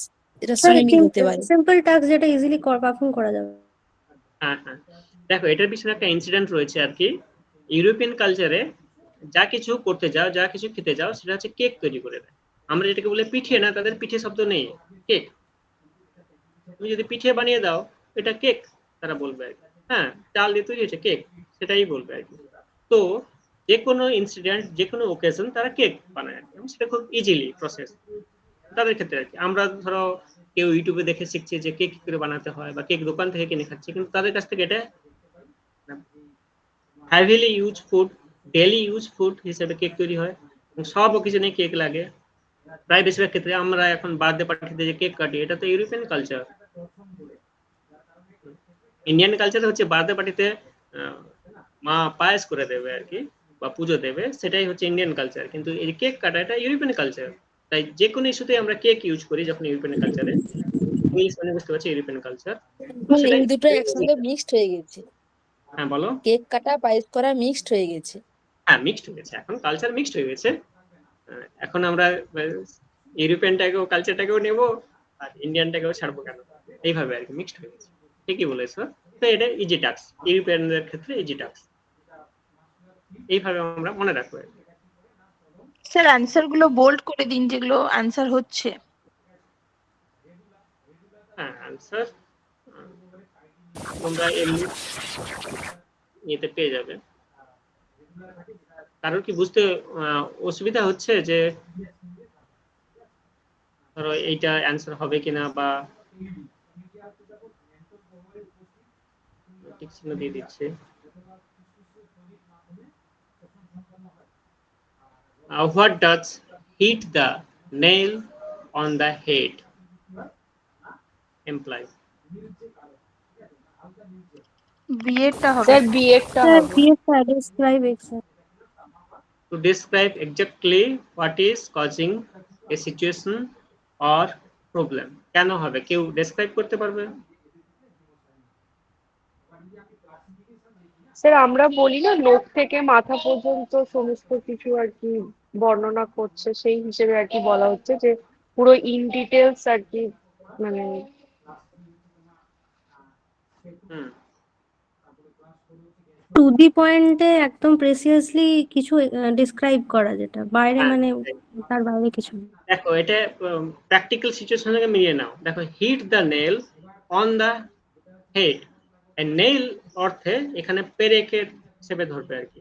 [SPEAKER 6] এটার
[SPEAKER 2] স্যার
[SPEAKER 6] সঙ্গে মিল হতে পারে।
[SPEAKER 2] সিম্পল টাস্ক যেটা ইজিলি পারফর্ম করা যাবে।
[SPEAKER 3] হ্যাঁ হ্যাঁ, দেখো এটার পিছনে একটা ইনসিডেন্ট রয়েছে আর কি। ইউরোপিয়ান কালচারে যা কিছু করতে যাও, যা কিছু খেতে যাও, সেটা হচ্ছে কেক তৈরি করে দেয়। আমরা যেটাকে বলে পিঠে, না, তাদের পিঠে শব্দ নেই, কেক। তুমি যদি পিঠে বানিয়ে দাও, এটা কেক তারা বলবে আর কি। হ্যাঁ, চাল দিয়ে তৈরি হয়েছে কেক, সেটাই বলবে আর কি। তো যে কোনো ইনসিডেন্ট, যে কোনো ওকেশন তারা কেক বানায় আর কি, এবং সেটা খুব ইজিলি প্রসেস তাদের ক্ষেত্রে আর কি। আমরা ধরো কেউ ইউটিউবে দেখে শিখছে যে কেক কি করে বানাতে হয়, বা কেক দোকান থেকে কিনে খাচ্ছে, কিন্তু তাদের কাছ থেকে এটা heavily use food, daily use food হিসেবে কেক তৈরি হয়, এবং সব অকেশনে কেক লাগে। প্রায় বেশিরভাগ ক্ষেত্রে আমরা এখন বার্থডে পার্টিতে যে কেক কাটি, এটা তো ইউরোপিয়ান কালচার। ইন্ডিয়ান কালচার হচ্ছে বার্থডে পার্টিতে মা পায়েস করে দেবে আর কি, বা পুজো দেবে, সেটাই হচ্ছে ইন্ডিয়ান কালচার। কিন্তু এই কেক কাটা, এটা ইউরোপিয়ান কালচার। তাই যে কোনো ইস্যুতে আমরা কেক ইউজ করি যখন ইউরোপিয়ান কালচারে, ইংলিশ মানে বুঝতে পারছি ইউরোপিয়ান কালচার, সেটাই।
[SPEAKER 6] এই দুটো একসঙ্গে মিক্সড হয়ে গেছে,
[SPEAKER 3] হ্যাঁ বলো।
[SPEAKER 6] কেক কাটা পায়েস করা মিক্সড হয়ে গেছে।
[SPEAKER 3] হ্যাঁ, মিক্সড হয়ে গেছে, এখন কালচার মিক্সড হয়ে গেছে। এখন আমরা ইউরোপিয়ানটাকেও কালচারটাকেও নেব, আর ইন্ডিয়ানটাকেও ছাড়বো কেন, এইভাবে আর কি মিক্সড হয়ে গেছে। ঠিকই বলেছো। তো এটা ইজি টাস্ক, ইউরোপিয়ানদের ক্ষেত্রে ইজি টাস্ক, এইভাবে আমরা মনে রাখবো আর কি।
[SPEAKER 4] স্যার অ্যান্সার গুলো বোল্ড করে দিন যেগুলো অ্যান্সার হচ্ছে।
[SPEAKER 3] হ্যাঁ, আনসার তোমরা এমনি ইয়েতে পেয়ে যাবে। কারোর কি বুঝতে অসুবিধা হচ্ছে যে ধরো এইটা অ্যান্সার হবে কিনা, বা ঠিক চিহ্ন দিয়ে দিচ্ছে। What does hit the nail on the head imply?
[SPEAKER 4] বিয়েটা হবে।
[SPEAKER 5] স্যার বিএডটা
[SPEAKER 2] স্যার
[SPEAKER 5] হবে।
[SPEAKER 2] বিএসটা describe example.
[SPEAKER 3] To describe exactly what is causing a situation or problem. কেন হবে? কেউ describe করতে পারবে?
[SPEAKER 5] স্যার আমরা বলি না, লোক থেকে মাথা পর্যন্ত সমস্ত কিছু আর কি বর্ণনা করছে, সেই হিসেবে আর কি বলা হচ্ছে যে পুরো ইন ডিটেলস আর কি, মানে
[SPEAKER 3] হুম,
[SPEAKER 2] টু দি পয়েন্টে একদম প্রেসিয়াসলি কিছু ডিসক্রাইব করা, যেটা বাইরে
[SPEAKER 3] হ্যাঁ,
[SPEAKER 2] মানে তার বাইরে কিছু না।
[SPEAKER 3] দেখো এটা প্র্যাকটিক্যাল সিচুয়েশনের সঙ্গে মিলিয়ে নাও। দেখো, hit the nail on the head, nail অর্থে এখানে পেরেকের হিসেবে ধরবে আর কি।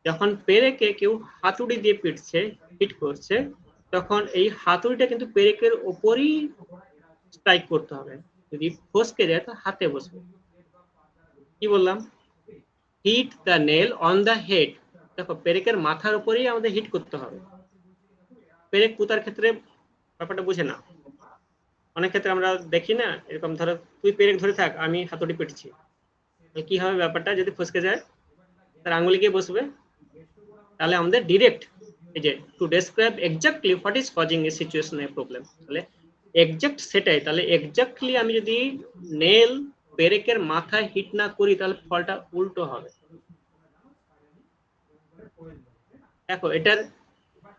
[SPEAKER 3] যখন পেরেকে কেউ হাতুড়ি দিয়ে পিটছে, হিট করছে, তখন এই হাতুড়িটা কিন্তু পেরেকের ওপরই স্ট্রাইক করতে হবে। যদি ফসকে যায় তো হাতে বসবে। কি বললাম? Hit the nail on the head, দেখো পেরেকের মাথার উপরেই আমাদের হিট করতে হবে। পেরেক পুতার ক্ষেত্রে ব্যাপারটা বুঝে না। অনেক ক্ষেত্রে আমরা দেখি না, এরকম ধরো তুই পেরেক ধরে থাক, আমি হাতুড়ি পিটছি, কি হবে ব্যাপারটা? যদি ফসকে যায় তার আঙুলে গিয়ে বসবে। তাহলে আমাদের ডিরেক্ট এই যে to describe exactly what is causing a situation A problem, তাহলে এক্স্যাক্ট সেটাই। তাহলে এক্স্যাক্টলি আমি যদি নেল পেরেকের মাথায় হিট না করি, তাহলে ফলটা উল্টো হবে। দেখো এটার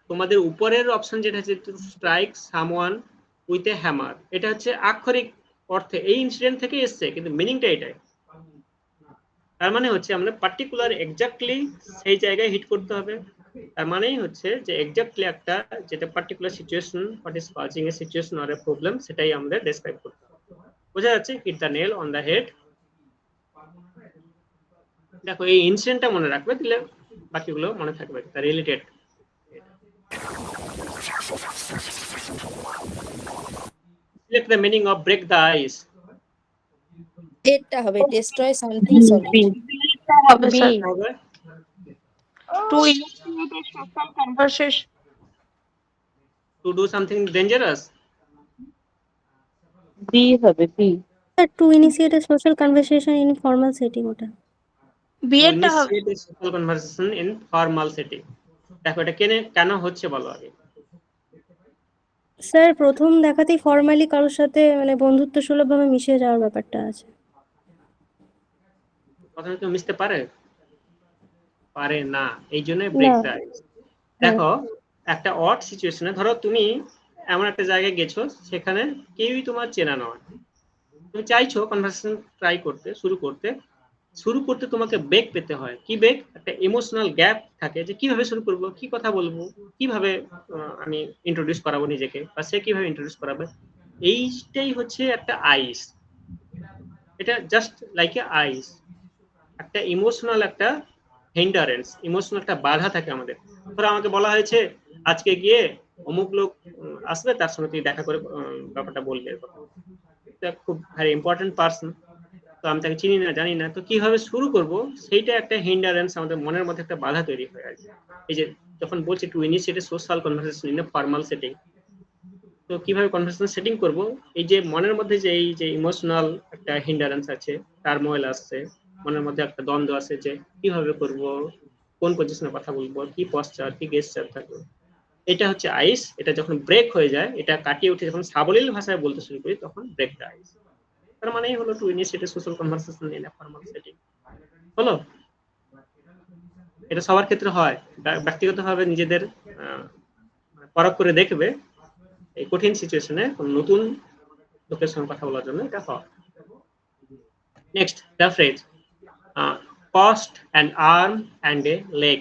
[SPEAKER 3] তোমাদের উপরের অপশন যেটা হচ্ছে two strike someone with a hammer, এটা হচ্ছে আক্ষরিক অর্থে এই ইনসিডেন্ট থেকে এসছে, কিন্তু মিনিংটা এটাই। তার মানে হচ্ছে আমরা পার্টিকুলার এক্স্যাক্টলি সেই জায়গায় হিট করতে হবে। তার মানেই হচ্ছে যে এক্স্যাক্টলি একটা যেটা particular situation, what is causing a situation or a problem, সেটাই আমাদের ডেসক্রাইব করতে হবে। বোঝা যাচ্ছে? Hit the nail on the head. দেখো এই ইনসিডেন্টটা মনে রাখবে, দিলে বাকিগুলো মনে থাকবে, তার রিলেটেড। Select the meaning of break the ice.
[SPEAKER 6] এরটা হবে ডেস্ট্রয় সামথিং সলিড।
[SPEAKER 4] বিয়েটা হবে
[SPEAKER 5] বি।
[SPEAKER 4] স্যার।
[SPEAKER 3] হবে
[SPEAKER 4] to initiate a social conversation.
[SPEAKER 3] to do something dangerous.
[SPEAKER 5] B হবে B.
[SPEAKER 2] Sir to initiate a social conversation in formal setting, ওটা।
[SPEAKER 3] To
[SPEAKER 4] বিয়েটা হবে।
[SPEAKER 3] initiate a social conversation in formal setting. দেখো এটা কেন হচ্ছে বলো আগে।
[SPEAKER 2] স্যার প্রথম দেখাতেই ফর্মালি কারোর সাথে মানে বন্ধুত্ব সুলভভাবে মিশে যাওয়ার ব্যাপারটা আছে।
[SPEAKER 3] প্রথমে কেউ মিশতে পারে না, এই জন্য ব্রেক
[SPEAKER 2] না।
[SPEAKER 3] দ্য আইস। দেখো একটা অড সিচুয়েশনে ধরো তুমি এমন একটা জায়গায় গেছো সেখানে কেউই তোমার চেনা নয়, তুমি চাইছো কনভারসেশন ট্রাই করতে, শুরু করতে তোমাকে বেগ পেতে হয়। কি বেগ? একটা ইমোশনাল গ্যাপ থাকে যে কিভাবে শুরু করব, কি কথা বলবো, কিভাবে আমি ইন্ট্রোডিউস করাবো নিজেকে, বা সে কিভাবে ইন্ট্রোডিউস করাবে। এইটাই হচ্ছে একটা আইস, এটা জাস্ট লাইক এ আইস, একটা ইমোশনাল একটা হিন্ডারেন্স, ইমোশনাল একটা বাধা থাকে আমাদের। ধরো আমাকে বলা হয়েছে আজকে গিয়ে অমুক লোক আসবে, তার সঙ্গে তুই দেখা করে ব্যাপারটা বলবে, খুব ভেরি ইম্পর্টেন্ট পার্সন, তো আমি তাকে চিনি না, জানি না, তো কিভাবে শুরু করব, সেইটা একটা হিন্ডারেন্স, আমাদের মনের মধ্যে একটা বাধা তৈরি হয়ে আছে। এই যে যখন বলছি to initiate social conversation in a formal setting, তো কিভাবে কনভারসেশন সেটিং করব, এই যে মনের মধ্যে যে এই যে ইমোশনাল একটা হিন্ডারেন্স আছে, টার্মোয়েল আসছে, মনের মধ্যে একটা দ্বন্দ্ব আছে যে কিভাবে করব, কোন পজিশনে কথা বলবো, কি পশ্চার, কি গেস্টার থাকবে, এটা হচ্ছে আইস। এটা যখন ব্রেক হয়ে যায়, এটা কাটিয়ে উঠে যখন সাবলীল ভাষায় বলতে শুরু করি, তখন ব্রেক দ্য আইস। তার মানেই হলো to initiate social conversation in a formal setting. হলো? এটা সবার ক্ষেত্রে হয়, ব্যক্তিগতভাবে নিজেদের পরখ করে দেখবে এই কঠিন সিচুয়েশনে নতুন লোকের সঙ্গে কথা বলার জন্য এটা হয়। Next, the phrase cost an arm and a leg.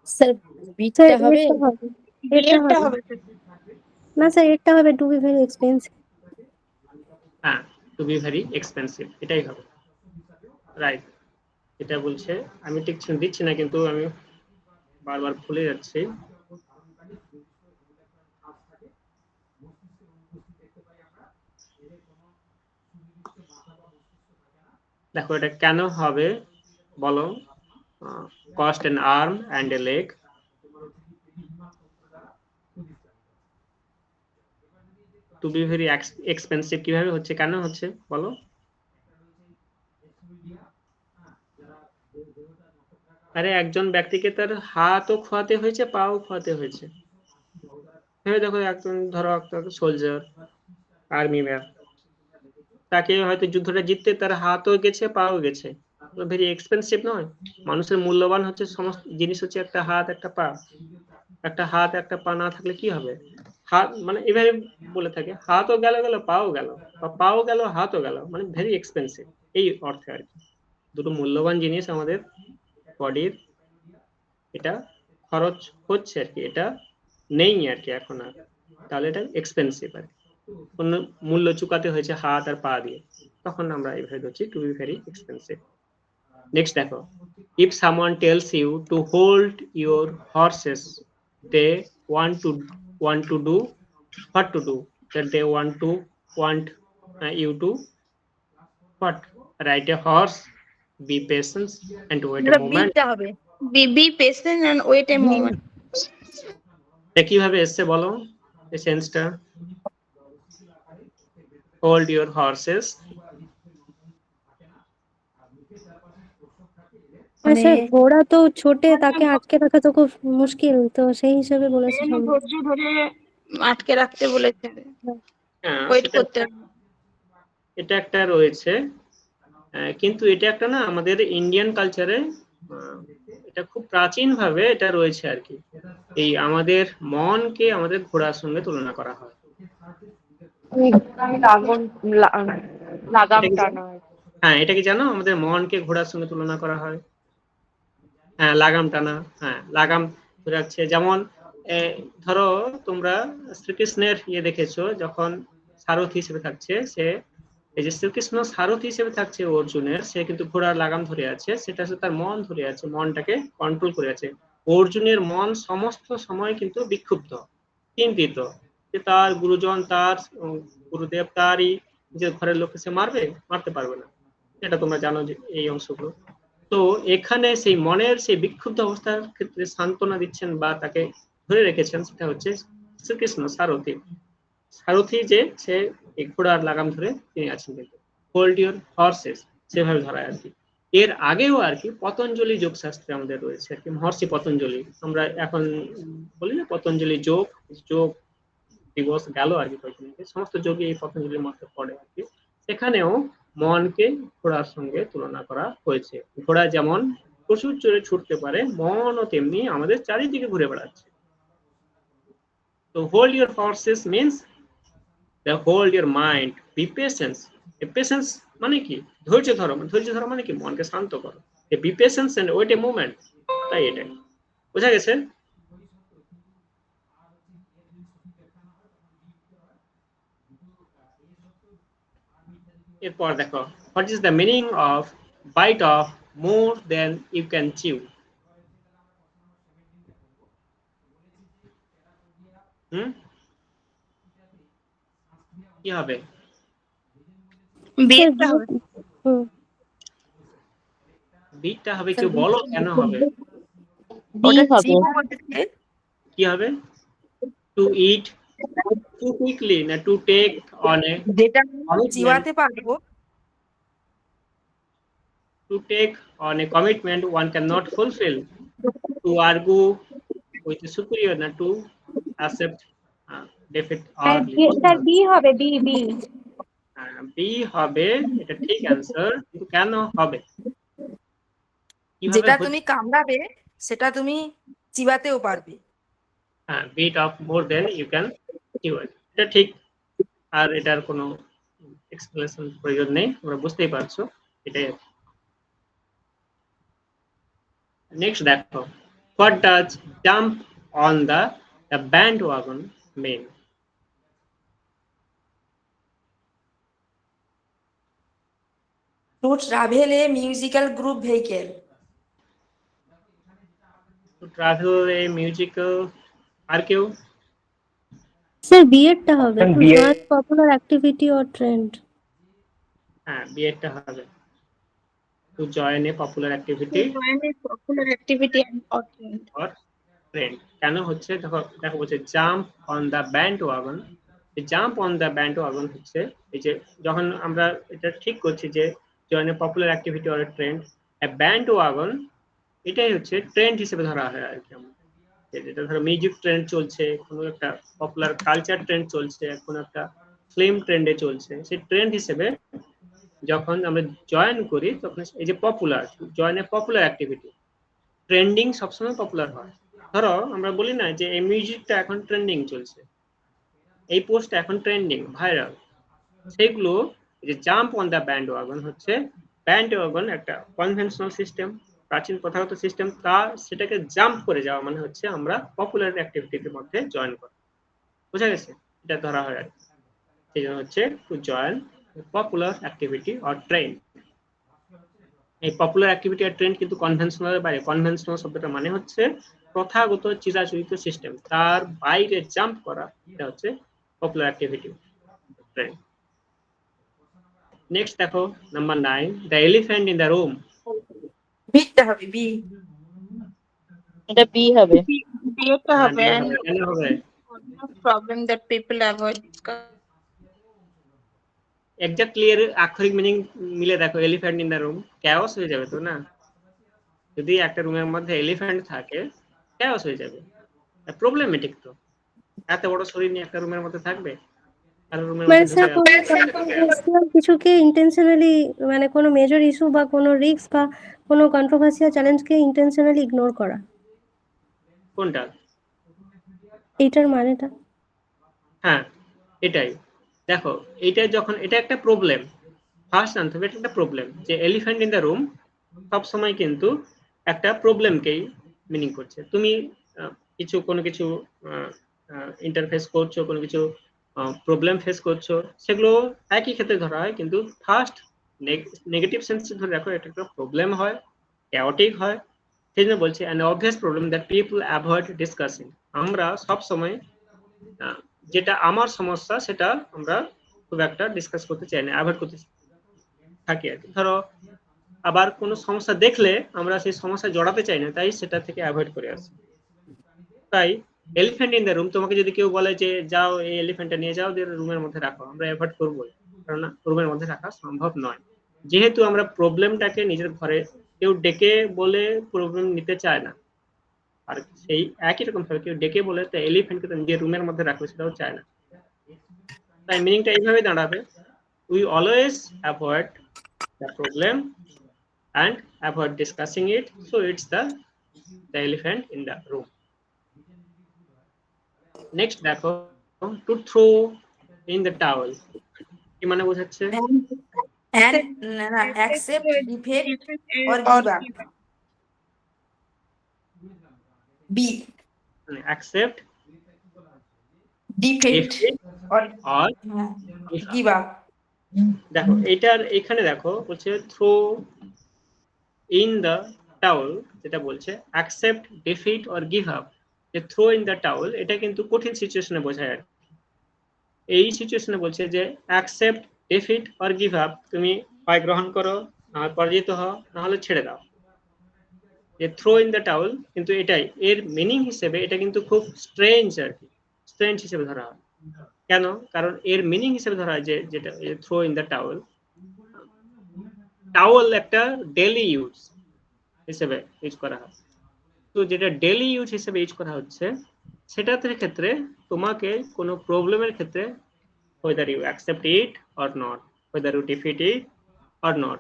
[SPEAKER 6] Sir
[SPEAKER 2] sir
[SPEAKER 6] বিটটা হবে।
[SPEAKER 2] এটা হবে, এটা
[SPEAKER 4] এটা
[SPEAKER 2] হবে
[SPEAKER 4] হবে।
[SPEAKER 2] না স্যার, এটা হবে টু বি ভেরি এক্সপেন্সিভ।
[SPEAKER 3] হ্যাঁ, টু বি ভেরি এক্সপেন্সিভ, এটাই হবে, রাইট। এটা বলছে, আমি ঠিক দিচ্ছি না, কিন্তু আমি বারবার ভুলে যাচ্ছি। দেখো এটা কেন হবে বলো, cost an arm and a leg. To be very expensive কিভাবে হচ্ছে, কেন হচ্ছে বলো? আরে একজন ব্যক্তিকে তার হাতও খোয়াতে হয়েছে, পাও খোয়াতে হয়েছে। ভেবে দেখো, একজন ধরো একটা সোলজার, আর্মি ম্যান, তাকে হয়তো যুদ্ধটা জিততে তার হাতও গেছে, পাও গেছে, ভেরি এক্সপেন্সিভ নয়? মানুষের মূল্যবান হচ্ছে সমস্ত জিনিস হচ্ছে একটা হাত একটা পা। একটা হাত একটা পা না থাকলে কি হবে? হাত মানে এভাবে বলে থাকে, হাতও গেল গেল, পাও গেল, বা পাও গেল হাতও গেল, মানে ভেরি এক্সপেন্সিভ, এই অর্থে আর কি। দুটো মূল্যবান জিনিস আমাদের বডির, এটা খরচ হচ্ছে আর কি, এটা নেই আর কি এখন আর, তাহলে এটা এক্সপেন্সিভ আর কি, কোন মূল্য চুকাতে হয়েছে হাত আর পা দিয়ে, তখন আমরা এইভাবে ধরছি to be very expensive. Next দেখো, if someone tells you to hold your horses, they want to do what to do, that they want you to what? Ride a horse, be patient and wait a moment.
[SPEAKER 6] বিটটা হবে।
[SPEAKER 4] Be patient and wait a moment.
[SPEAKER 3] এটা কিভাবে এসছে বলো এই সেন্সটা? hold your horses,
[SPEAKER 2] হ্যাঁ
[SPEAKER 6] মানে
[SPEAKER 2] sir, ঘোড়া তো ছোটে, তাকে আটকে রাখা তো খুব মুশকিল, তো সেই হিসাবে বলেছে সম্ভব।
[SPEAKER 4] ধৈর্য ধরে আটকে রাখতে বলেছে,
[SPEAKER 3] হ্যাঁ
[SPEAKER 4] ওয়েট
[SPEAKER 3] সেটা,
[SPEAKER 4] করতে হবে।
[SPEAKER 3] এটা একটা রয়েছে, কিন্তু এটা একটা না আমাদের ইন্ডিয়ান কালচারে এটা খুব প্রাচীন ভাবে এটা রয়েছে আর কি। এই আমাদের মনকে আমাদের ঘোড়ার সঙ্গে তুলনা করা হয়।
[SPEAKER 5] লাগাম
[SPEAKER 3] এটা কি
[SPEAKER 5] টানা হয়।
[SPEAKER 3] হ্যাঁ, এটা কি জানো আমাদের মনকে ঘোড়ার সঙ্গে তুলনা করা হয়? হ্যাঁ, লাগাম টানা, হ্যাঁ লাগাম ধরে রাখছে। যেমন ধরো তোমরা শ্রীকৃষ্ণের দেখেছো, যখন সারথি হিসেবে থাকছে সে, এই যে শ্রীকৃষ্ণ সারথি হিসেবে থাকছে অর্জুনের, সে কিন্তু ঘোড়ার লাগাম ধরে আছে, সেটা হচ্ছে তার মন ধরে আছে, মনটাকে কন্ট্রোল করে আছে। অর্জুনের মন সমস্ত সময় কিন্তু বিক্ষুব্ধ, চিন্তিত, যে তার গুরুজন, তার গুরুদেব, তারই যে ঘরের লোককে সে মারতে পারবে না, এটা তোমরা জানো যে এই অংশগুলো। তো এখানে সেই মনের সেই বিক্ষুব্ধ অবস্থার ক্ষেত্রে সান্ত্বনা দিচ্ছেন বা তাকে ধরে রেখেছেন, সেটা হচ্ছে শ্রীকৃষ্ণ সারথি। সারথি যে সে এই ঘোড়ার লাগাম ধরে তিনি আছেন, কিন্তু হোল্ড ইউর হর্সেস সেভাবে ধরায় আর কি। এর আগেও আর কি পতঞ্জলি যোগ শাস্ত্রে আমাদের রয়েছে আর কি, মহর্ষি পতঞ্জলি, আমরা এখন বলি না পতঞ্জলি যোগ দিবস গেল আর কি কয়েকদিন আগে, সমস্ত যোগী এই পতঞ্জলির মধ্যে পড়ে আর কি। সেখানেও মনকে ঘোড়ার সঙ্গে তুলনা করা হয়েছে। ঘোড়া যেমন প্রচুর জোরে ছুটতে পারে, মনও তেমনি আমাদের চারিদিকে ঘুরে বেড়াচ্ছে। তো hold your horses means the hold your mind, be patient. A patience মানে কি? ধৈর্য ধরো। ধৈর্য ধরো মানে কি? মনকে শান্ত করো। Be patient and wait a moment. তাই এটাই। বোঝা গেছে? এরপর দেখো, what is the meaning of bite off more than you can chew? কি হবে?
[SPEAKER 4] B
[SPEAKER 2] স্যার
[SPEAKER 4] টা হবে।
[SPEAKER 3] বিটটা হবে, কেউ বলো কেন হবে?
[SPEAKER 6] ওটা হবে
[SPEAKER 3] কি হবে? টু ইট টু কুইকলি না টু টেক অন এ
[SPEAKER 8] যেটা
[SPEAKER 3] commitment,
[SPEAKER 8] চিবাতে পারবো
[SPEAKER 3] to take on a commitment one cannot fulfill, to argue with a superior না to accept defeat or
[SPEAKER 2] sir B হবে, বি বি।
[SPEAKER 3] বি হবে, এটা ঠিক অ্যান্সার, কিন্তু কেন হবে? কিভাবে
[SPEAKER 8] যেটা
[SPEAKER 3] হচ্ছে?
[SPEAKER 8] তুমি কামড়াবে সেটা তুমি চিবাতেও পারবে।
[SPEAKER 3] হ্যাঁ, bit off more than you can chew it, এটা ঠিক। আর এটার কোনো এক্সপ্লেনেশন প্রয়োজন নেই, তোমরা বুঝতেই পারছো এটাই। নেক্সট দেখো, what does jump on the bandwagon mean?
[SPEAKER 8] To travel A musical group vehicle.
[SPEAKER 3] To travel a musical, আর কেউ?
[SPEAKER 2] স্যার বি এরটা হবে,
[SPEAKER 7] Option
[SPEAKER 2] টু
[SPEAKER 7] B এর-
[SPEAKER 2] join popular activity or trend.
[SPEAKER 3] হ্যাঁ, বিএডটা হবে, to join a popular activity
[SPEAKER 4] Join a popular activity or trend.
[SPEAKER 3] or trend। কেন হচ্ছে দেখো, দেখো বলছে jump on the band wagon. Jump on the band wagon হচ্ছে এই যে যখন আমরা এটা ঠিক করছি যে join a popular activity or trend, band wagon এটাই হচ্ছে ট্রেন্ড হিসেবে ধরা হয় আর কি। যেটা ধরো মিউজিক ট্রেন্ড চলছে, কোনো একটা পপুলার কালচার ট্রেন্ড চলছে, কোনো একটা ফিল্ম ট্রেন্ডে চলছে, সেই ট্রেন্ড হিসেবে যখন আমরা জয়েন করি তখন এই যে popular, join a popular activity, trending সবসময় পপুলার হয়। ধরো আমরা বলি না যে এই মিউজিকটা এখন ট্রেন্ডিং চলছে, এই পোস্টটা এখন ট্রেন্ডিং ভাইরাল, সেগুলো যে jump on the band wagon হচ্ছে, ব্যান্ড ওয়াগন একটা কনভেনশনাল সিস্টেম, প্রাচীন প্রথাগত সিস্টেম, তা সেটাকে জাম্প করে যাওয়া মানে হচ্ছে আমরা পপুলার অ্যাক্টিভিটির মধ্যে জয়েন করা। বোঝা গেছে? এটা ধরা হয় আর কি। সেই জন্য হচ্ছে to join popular activity or trend. এই পপুলার অ্যাক্টিভিটি আর ট্রেন্ড কিন্তু কনভেনশনাল বাইরে। কনভেনশনাল শব্দটা মানে হচ্ছে প্রথাগত চিরাচরিত সিস্টেম, তার বাইরে জাম্প করা, এটা হচ্ছে পপুলার অ্যাক্টিভিটি ট্রেন্ড। নেক্সট দেখো number 9, the elephant in the room.
[SPEAKER 8] Beta হবে বি।
[SPEAKER 6] এটা বি হবে।
[SPEAKER 4] B টা হবে and
[SPEAKER 3] কেন হবে?
[SPEAKER 4] problem that people avoid discuss.
[SPEAKER 3] Exactly এর আক্ষরিক মিনিং মিলে দেখো, elephant in the room, chaos হয়ে যাবে তো না? যদি একটা রুমের মধ্যে এলিফ্যান্ট থাকে ক্যাওস হয়ে যাবে, প্রবলেমেটিক তো। এত বড় শরীর নিয়ে একটা রুমের মধ্যে থাকবে, আর রুমের
[SPEAKER 2] মানে
[SPEAKER 3] মধ্যে
[SPEAKER 2] স্যার
[SPEAKER 3] ঢুকে
[SPEAKER 2] কোনো কন্ট্রোভার্সিয়াল কিছুকে ইন্টেনশনালি, মানে কোনো মেজর ইস্যু বা কোনো রিস্ক বা কোনো কন্ট্রোভার্সিয়াল চ্যালেঞ্জকে ইন্টেনশনালি ইগনোর করা,
[SPEAKER 3] কোনটা?
[SPEAKER 2] এইটার মানেটা।
[SPEAKER 3] হ্যাঁ, এটাই। দেখো এটা যখন, এটা একটা প্রবলেম, ফার্স্ট জানতে হবে এটা একটা প্রবলেম, যে এলিফ্যান্ট ইন দ্য রুম সব সময় কিন্তু একটা প্রবলেমকেই মিনিং করছে। তুমি কিছু কোনো কিছু ইন্টারফেস করছো, কোনো কিছু প্রবলেম ফেস করছো, সেগুলো একই ক্ষেত্রে ধরা হয়, কিন্তু ফার্স্ট নেগেটিভ সেন্সে ধরে রাখো এটা একটা প্রবলেম হয়, chaotic হয়। সেই জন্য বলছি an obvious problem that people avoid discussing। আমরা সব সময় যেটা আমার সমস্যা সেটা আমরা খুব একটা ডিসকাস করতে চাই না, অ্যাভয়েড করতে থাকি আর কি। ধরো আবার কোনো সমস্যা দেখলে আমরা সেই সমস্যায় জড়াতে চাই না, তাই সেটা থেকে অ্যাভয়েড করে আসি। তাই এলিফ্যান্ট ইন দ্য রুম, তোমাকে যদি কেউ বলে যে যাও এই এলিফ্যান্টটা নিয়ে যাও, দিয়ে রুমের মধ্যে রাখো, আমরা অ্যাভয়েড করবোই, কারণ রুমের মধ্যে রাখা সম্ভব নয়। যেহেতু আমরা প্রবলেমটাকে নিজের ঘরে, কেউ ডেকে বলে প্রবলেম নিতে চায় না, আর সেই একই রকম ভাবে কেউ ডেকে বলে তো এলিফ্যান্টকে তো নিজের রুমের মধ্যে রাখবে সেটাও চায় না। তাই মিনিংটা এইভাবে দাঁড়াবে, we always avoid the problem and avoid discussing it, so it's the elephant in the room. Next দেখো, to throw in the towel কি মানে বোঝাচ্ছে?
[SPEAKER 8] and accept defect or give up. B,
[SPEAKER 3] মানে অ্যাকসেপ্ট
[SPEAKER 8] defect or
[SPEAKER 3] আর
[SPEAKER 8] give up.
[SPEAKER 3] দেখো এটার এখানে দেখো বলছে থ্রো ইন দ্য টাওয়েল, যেটা বলছে accept defeat or give up, যে থ্রো ইন দ্য টাওয়েল এটা কিন্তু কঠিন সিচুয়েশনে বোঝায় আর কি। এই সিচুয়েশনে বলছে যে accept defeat or give up, তুমি হয় গ্রহণ করো, না হয় পরাজিত হও, না হলে ছেড়ে দাও। যে থ্রো ইন দ্য টাওয়েল কিন্তু এটাই এর মিনিং হিসেবে এটা কিন্তু খুব স্ট্রেঞ্জ আর কি, স্ট্রেঞ্জ হিসেবে ধরা হয়। কেন? কারণ এর মিনিং হিসেবে ধরা হয় যে যেটা throw in the towel, towel একটা ডেইলি ইউজ হিসেবে ইউজ করা হয়। তো যেটা ডেইলি ইউজ হিসেবে ইউজ করা হচ্ছে সেটার ক্ষেত্রে তোমাকে কোনো প্রবলেমের ক্ষেত্রে whether you accept it or not, whether you defeat it or not,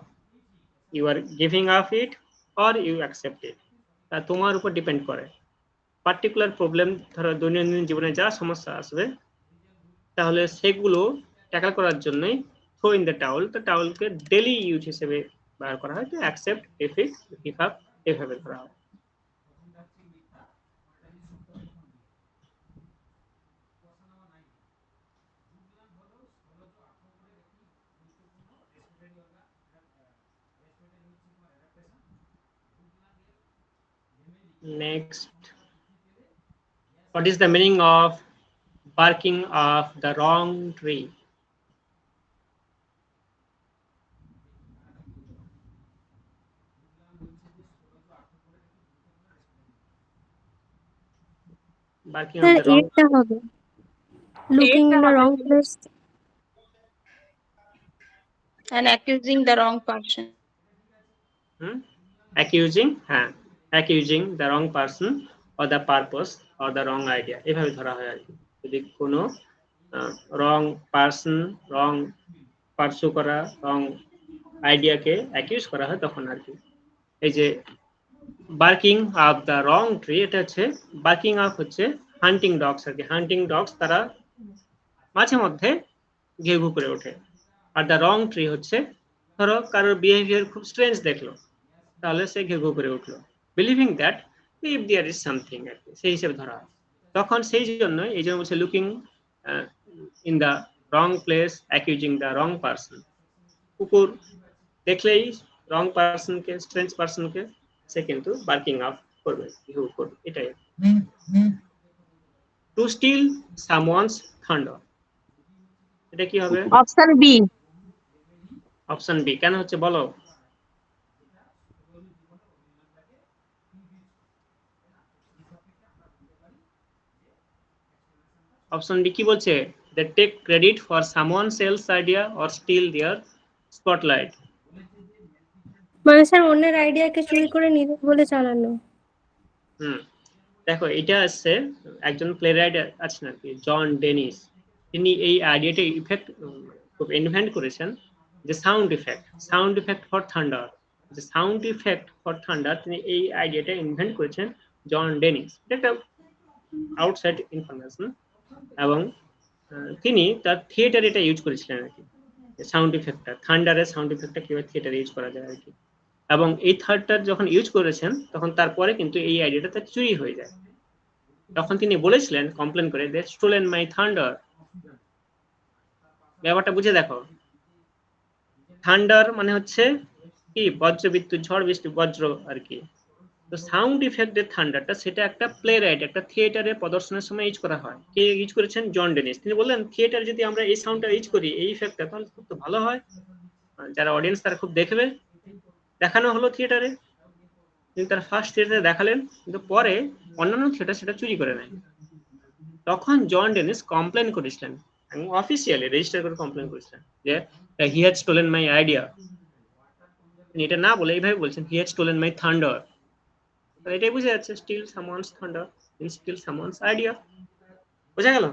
[SPEAKER 3] you are giving up it or you accept it, তা তোমার উপর ডিপেন্ড করে। পার্টিকুলার প্রবলেম ধরো দৈনন্দিন জীবনে যা সমস্যা আসবে তাহলে সেগুলো ট্যাকল করার জন্যই থ্রো ইন দ্য টাওয়েল, তো টাওয়েলকে ডেইলি ইউজ হিসেবে ব্যবহার করা হয়। তো অ্যাকসেপ্ট, ডিফিট, গিভ আপ এভাবে ধরা হয়। Next, what is the meaning of barking of the wrong tree? Barking of
[SPEAKER 2] sir
[SPEAKER 3] the wrong.
[SPEAKER 2] এটা হবে looking in the wrong place.
[SPEAKER 4] And accusing the wrong person.
[SPEAKER 3] Accusing, হ্যাঁ, accusing the wrong person or the purpose or the wrong idea, এভাবে ধরা হয় আর কি। যদি কোনো রং person, রং pursue করা, রং আইডিয়াকে অ্যাকিউজ করা হয় তখন আর কি। এই যে barking of the wrong tree, এটা হচ্ছে বার্কিং অফ হচ্ছে হান্টিং ডগস আর কি। হান্টিং ডগস তারা মাঝে মধ্যে ঘেউ ঘু করে ওঠে। আর দ্য রং ট্রি হচ্ছে ধরো কারোর বিহেভিয়ার খুব স্ট্রেঞ্জ দেখলো তাহলে সে ঘেউ ঘু করে উঠলো, believing that if there is something আর কি, সেই হিসেবে ধরা হয়। তখন সেই জন্য এই জন্য বলছে looking in the wrong place, accusing the wrong person. কুকুর দেখলেই রং পার্সনকে, স্ট্রেঞ্জ পার্সনকে সে কিন্তু বার্কিং আপ করবে, ঘেউ করবে, এটাই। টু স্টিল সামওয়ানস থান্ডার, এটা কি হবে?
[SPEAKER 6] Option B.
[SPEAKER 3] অপশন বি কেন হচ্ছে বলো? অপশন বি কি বলছে? they take credit for someone else's idea or steal their spotlight.
[SPEAKER 2] মানে স্যার অন্যের আইডিয়াকে চুরি করে নিজে বলে চালানো।
[SPEAKER 3] দেখো এটা আছে একজন প্লেরাইট আছে নাকি, জন ডেনিস, তিনি এই আইডিয়াটা ইফেক্ট খুব ইনভেন্ট করেছেন, যে সাউন্ড ইফেক্ট ফর থান্ডার, যে সাউন্ড ইফেক্ট ফর থান্ডার তিনি এই আইডিয়াটা ইনভেন্ট করেছেন জন ডেনিস। এটা একটা আউটসাইড ইনফরমেশন, এবং তিনি তার থিয়েটারে এটা ইউজ করেছিলেন আর কি, সাউন্ড ইফেক্টটা, থান্ডারের সাউন্ড ইফেক্টটা কিভাবে থিয়েটারে ইউজ করা যায় আর কি। এবং এই থার্ডটা যখন ইউজ করেছেন তখন তারপরে কিন্তু এই আইডিয়াটা তার চুরি হয়ে যায়। তখন তিনি বলেছিলেন কমপ্লেন করে, দে স্টোলেন মাই থান্ডার। ব্যাপারটা বুঝে দেখো, থান্ডার মানে হচ্ছে কি বজ্র বিদ্যুৎ, ঝড় বৃষ্টি, বজ্র আর কি। তো সাউন্ড ইফেক্টের থান্ডারটা সেটা একটা প্লে রাইট, একটা থিয়েটারে প্রদর্শনের সময় ইউজ করা হয়। কে ইউজ করেছেন? জন ডেনিস। তিনি বললেন থিয়েটারে যদি আমরা এই সাউন্ডটা ইউজ করি, এই ইফেক্টটা, তাহলে খুব তো ভালো হয়, যারা অডিয়েন্স তারা খুব দেখবে। দেখানো হলো থিয়েটারে, তিনি তার ফার্স্ট থিয়েটারে দেখালেন, কিন্তু পরে অন্যান্য থিয়েটার সেটা চুরি করে নেয়। তখন জন ডেনিস কমপ্লেন করেছিলেন, এবং অফিসিয়ালি রেজিস্টার করে কমপ্লেন করেছিলেন যে he has stolen my idea. তিনি এটা না বলে এইভাবে বলছেন, he has stolen my thunder. এটাই বুঝে যাচ্ছে, steal someone's thunder means steal someone's idea. বোঝা গেল?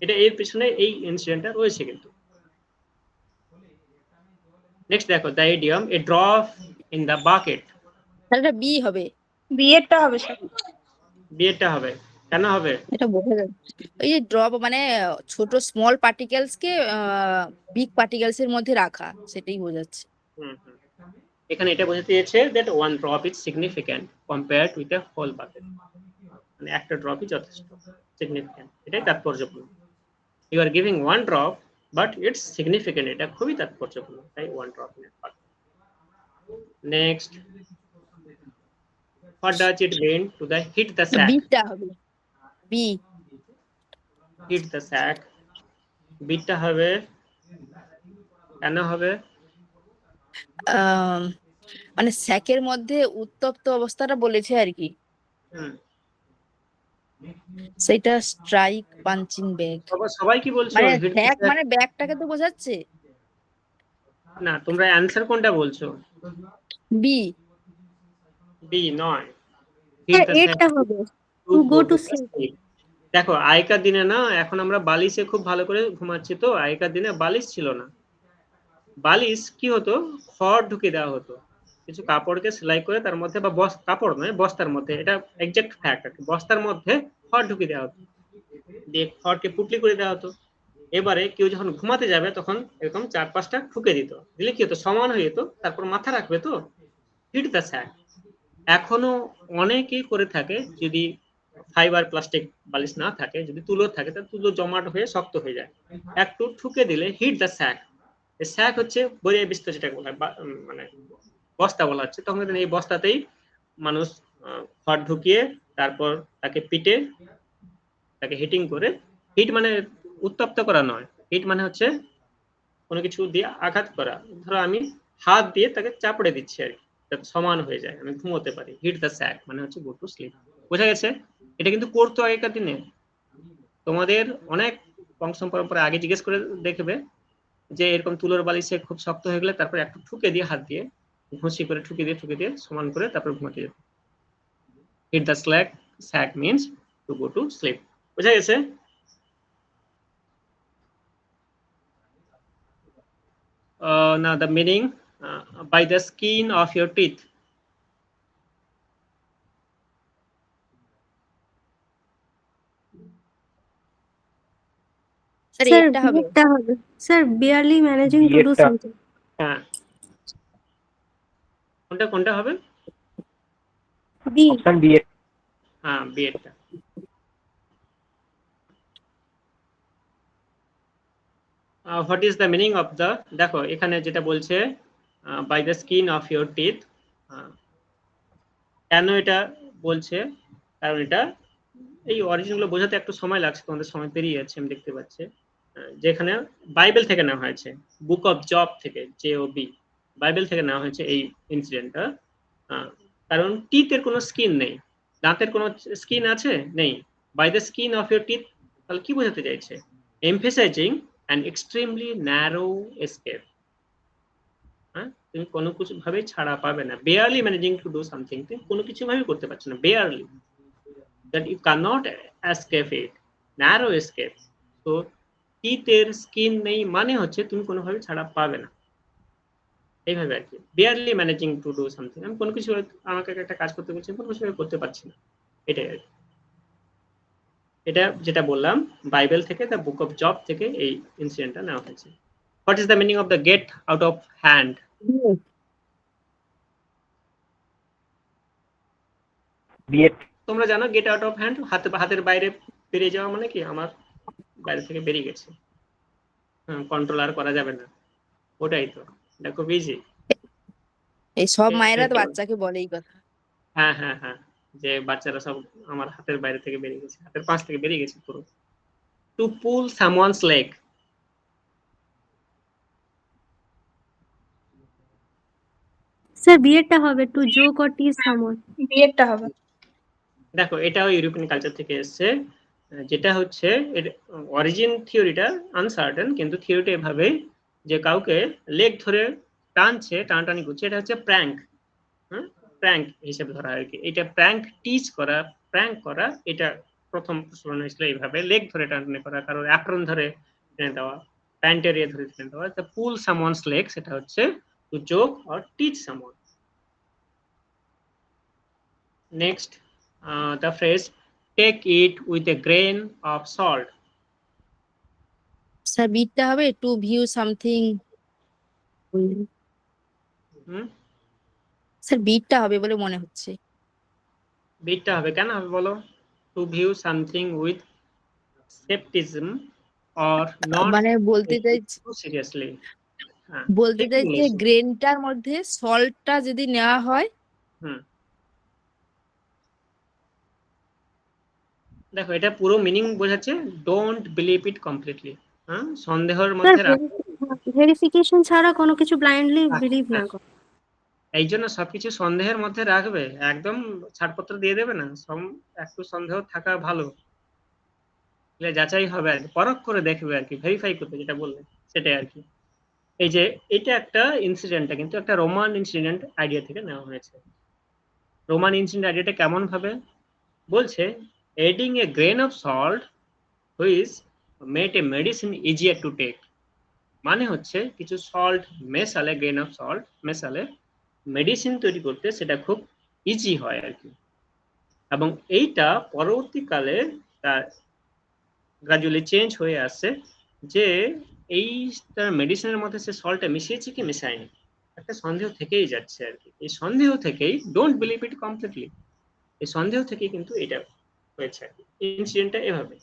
[SPEAKER 3] এটা এর পিছনে এই ইনসিডেন্টটা রয়েছে কিন্তু। নেক্সট দেখো, the idiom A drop in the bucket.
[SPEAKER 8] এটা বি হবে।
[SPEAKER 4] বি এরটা হবে স্যার।
[SPEAKER 3] বি এরটা হবে, কেন হবে?
[SPEAKER 6] এটা বোঝা যাচ্ছে ওই যে ড্রপ মানে ছোট স্মল পার্টিকেলস কে বিগ পার্টিকেলস এর মধ্যে রাখা, সেটাই বোঝাচ্ছে।
[SPEAKER 3] হুম হুম। এখানে এটা বোঝাতে চেয়েছে that one drop is significant compared with a whole bucket, মানে একটা ড্রপই যথেষ্ট সিগনিফিক্যান্ট, এটাই তাৎপর্যপূর্ণ। You are giving one drop but it's significant, এটা খুবই তাৎপর্যপূর্ণ, তাই one drop in bucket. Next, what does it mean to the hit the sack?
[SPEAKER 6] বিটা হবে বি।
[SPEAKER 3] hit the sack, বিটা হবে, কেন হবে?
[SPEAKER 6] মানে স্যাকের মধ্যে উত্তপ্ত অবস্থাটা বলেছে আর কি,
[SPEAKER 3] হুম,
[SPEAKER 6] সেটা স্ট্রাইক পাঞ্চিং ব্যাগ।
[SPEAKER 3] সবাই কি বলছো?
[SPEAKER 6] মানে
[SPEAKER 3] hit the
[SPEAKER 6] স্যাক
[SPEAKER 3] sack?
[SPEAKER 6] মানে ব্যাগটাকে তো বোঝাচ্ছে।
[SPEAKER 3] না, তোমরা অ্যানসার কোনটা বলছো?
[SPEAKER 2] বি।
[SPEAKER 3] বি নয়, hit
[SPEAKER 2] স্যার
[SPEAKER 3] the sack
[SPEAKER 2] এটা হবে
[SPEAKER 3] to
[SPEAKER 2] to
[SPEAKER 3] go
[SPEAKER 2] go to
[SPEAKER 3] to
[SPEAKER 2] sleep.
[SPEAKER 3] sleep. দেখো আগেকার দিনে না, এখন আমরা বালিশে খুব ভালো করে ঘুমাচ্ছি, তো আগেকার দিনে বালিশ ছিল না। বালিশ কি হতো, খড় ঢুকে দেওয়া হতো, কিছু কাপড়কে সেলাই করে তার মধ্যে, বা কাপড় নয় বস্তার মধ্যে, এটা এক্সাক্ট ফ্যাক্ট আর কি, বস্তার মধ্যে খড় ঢুকে দেওয়া হতো, দিয়ে খড়কে পুটলি করে দেওয়া হতো। এবারে কেউ যখন ঘুমাতে যাবে তখন এরকম 4-5টা ঠুকে দিত, দিলে কি হতো, সমান হয়ে যেত, তারপর মাথা রাখবে তো, হিট দ্য স্যাক। এখনো অনেকেই করে থাকে, যদি ফাইবার প্লাস্টিক বালিশ না থাকে, যদি তুলো থাকে, তাহলে তুলো জমাট হয়ে শক্ত হয়ে যায়, একটু ঠুকে দিলে হিট দ্য স্যাক। স্যাক হচ্ছে বরিয়া বিস্তার, যেটা বলা হয় মানে বস্তা বলা হচ্ছে, তখন এই বস্তাতেই মানুষ খড় ঢুকিয়ে তারপর তাকে পিটে, তাকে হিটিং করে। হিট মানে উত্তপ্ত করা নয়, হিট মানে হচ্ছে কোনো কিছু দিয়ে আঘাত করা। ধরো আমি হাত দিয়ে তাকে চাপড়ে দিচ্ছি আর কি, যাতে সমান হয়ে যায়, আমি ঘুমোতে পারি। হিট দ্য স্যাক মানে হচ্ছে গো টু স্লিপ। বোঝা গেছে? এটা কিন্তু করতো আগেকার দিনে। তোমাদের অনেক বংশ পরম্পরা আগে জিজ্ঞেস করে দেখবে যে এরকম তুলোর বালিশে খুব শক্ত হয়ে গেলে তারপর একটু ঠুকে দিয়ে, হাত দিয়ে ঘষি করে ঠুকে দিয়ে সমান করে তারপর ঘুমাতে যেত। Hit the sack means to go to sleep. বোঝা গেছে? Now the meaning, by the skin of your teeth.
[SPEAKER 6] Sir
[SPEAKER 2] sir
[SPEAKER 6] এটা হবে
[SPEAKER 2] বিটা হবে sir barely managing to do
[SPEAKER 7] বিয়েরটা
[SPEAKER 2] সামথিং।
[SPEAKER 3] হ্যাঁ, কোনটা হবে?
[SPEAKER 2] বি।
[SPEAKER 7] অপশন বি এর।
[SPEAKER 3] হ্যাঁ, বিয়েরটা। What is the meaning of the, দেখো এখানে যেটা বলছে by the skin of your teeth, কেন এটা বলছে? কারণ এটা, এই অরিজিনগুলো বোঝাতে একটু সময় লাগছে, তোমাদের সময় পেরিয়ে যাচ্ছে আমি দেখতে পাচ্ছি। যেখানে বাইবেল থেকে নেওয়া হয়েছে, বুক অফ জব থেকে, JOB, বাইবেল থেকে নেওয়া হয়েছে এই ইনসিডেন্টটা। কারণ টিথের কোনো স্কিন নেই, দাঁতের কোনো স্কিন আছে নেই। By the skin of your teeth, তাহলে কি বোঝাতে চাইছে? Emphasising an extremely narrow escape. হ্যাঁ, তুমি কোনো কিছু ভাবে ছাড়া পাবে না। Barely managing to do something, তুমি কোনো কিছু ভাবে করতে পারছো না, barely, that you cannot escape it, narrow escape. তো টিথের স্কিন নেই মানে হচ্ছে তুমি কোনোভাবে ছাড়া পাবে না, এইভাবে আর কি। Barely managing to do something, আমি কোনো কিছু, আমাকে একটা কাজ করতে বলছি, কোনো কিছু করতে পারছি না, এটাই আর কি। এটা যেটা বললাম বাইবেল থেকে, দ্য বুক অফ জব থেকে এই ইনসিডেন্টটা নেওয়া হয়েছে। What is the meaning of the get out of hand?
[SPEAKER 7] বিয়ের।
[SPEAKER 3] তোমরা জানো গেট আউট অফ হ্যান্ড, হাতের বাইরে বেরিয়ে যাওয়া, মানে কি আমার বাইরে থেকে বেরিয়ে গেছে, কন্ট্রোল আর করা যাবে না, ওটাই তো। এটা খুব ইজি।
[SPEAKER 6] এই সব মায়েরা তো বাচ্চাকে বলে এই কথা।
[SPEAKER 3] হ্যাঁ হ্যাঁ হ্যাঁ, যে বাচ্চারা সব আমার হাতের বাইরে থেকে বেরিয়ে গেছে, হাতের পাশ থেকে বেরিয়ে গেছে পুরো। To pull someone's leg,
[SPEAKER 2] sir বিয়েরটা হবে to joke or tease someone.
[SPEAKER 4] বিয়েরটা হবে।
[SPEAKER 3] দেখো এটাও ইউরোপিয়ান কালচার থেকে এসেছে, যেটা হচ্ছে অরিজিন থিওরিটা আনসার্টেন, কিন্তু থিওরিটা এভাবে যে কাউকে লেগ ধরে টানছে, টানাটানি করছে, এটা হচ্ছে প্র্যাঙ্ক। প্র্যাঙ্ক হিসেবে ধরা হয় আর কি। এটা প্র্যাঙ্ক টিচ করা, প্র্যাঙ্ক করা, এটা প্রথম প্রচলন হয়েছিল এইভাবে, লেগ ধরে টানাটানি করা, কারোর অ্যাপ্রন ধরে টেনে দেওয়া, প্যান্ট এরিয়া ধরে টেনে দেওয়া। তো পুল সামওয়ানস লেগ, সেটা হচ্ছে to joke or teach someone. Next, the phrase take it with a grain of salt.
[SPEAKER 6] Sir বিটটা হবে টু ভিউ সামথিং।
[SPEAKER 3] হুম,
[SPEAKER 6] স্যার বিটটা হবে বলে মনে হচ্ছে।
[SPEAKER 3] বিটটা হবে কেন হবে বলো? To view something with skepticism or not
[SPEAKER 6] মানে বলতে
[SPEAKER 3] taking it
[SPEAKER 6] চাইছি
[SPEAKER 3] too seriously. হ্যাঁ,
[SPEAKER 6] বলতে
[SPEAKER 3] ঠিকই
[SPEAKER 6] চাইছি যে
[SPEAKER 3] বলেছো।
[SPEAKER 6] গ্রেনটার মধ্যে সল্টটা যদি নেওয়া হয়,
[SPEAKER 3] হুম, দেখো এটা পুরো মিনিং বোঝাচ্ছে, ডোন্ট বিলিভ ইট কমপ্লিটলি। হ্যাঁ, সন্দেহের
[SPEAKER 2] স্যার
[SPEAKER 3] মধ্যে
[SPEAKER 2] ভেরিফিকেশন ছাড়া কোনো কিছু ব্লাইন্ডলি বিলিভ না
[SPEAKER 3] হ্যাঁ,
[SPEAKER 2] করা।
[SPEAKER 3] এই জন্য সবকিছু সন্দেহের মধ্যে রাখবে, একদম ছাড়পত্র দিয়ে দেবে না, একটু সন্দেহ থাকা ভালো, তাহলে যাচাই হবে আর কি, পরখ করে দেখবে আর কি, ভেরিফাই করবে যেটা বললে সেটাই আর কি। এই যে এটা একটা ইনসিডেন্টটা কিন্তু একটা রোমান ইনসিডেন্ট আইডিয়া থেকে নেওয়া হয়েছে। রোমান ইনসিডেন্ট আইডিয়াটা কেমন ভাবে বলছে, adding a grain of salt which made a medicine easier to take, মানে হচ্ছে কিছু সল্ট মেশালে, গ্রেন অফ সল্ট মেশালে মেডিসিন তৈরি করতে সেটা খুব ইজি হয় আর কি। এবং এইটা পরবর্তীকালে তার গ্রাজুয়ালি চেঞ্জ হয়ে আসছে, যে এই মেডিসিনের মধ্যে সে সল্টটা মিশিয়েছে কি মেশায়নি, একটা সন্দেহ থেকেই যাচ্ছে আর কি। এই সন্দেহ থেকেই, ডোন্ট বিলিভ ইট কমপ্লিটলি, এই সন্দেহ থেকেই কিন্তু এটা হয়েছে আর কি, ইনসিডেন্টটা এভাবে।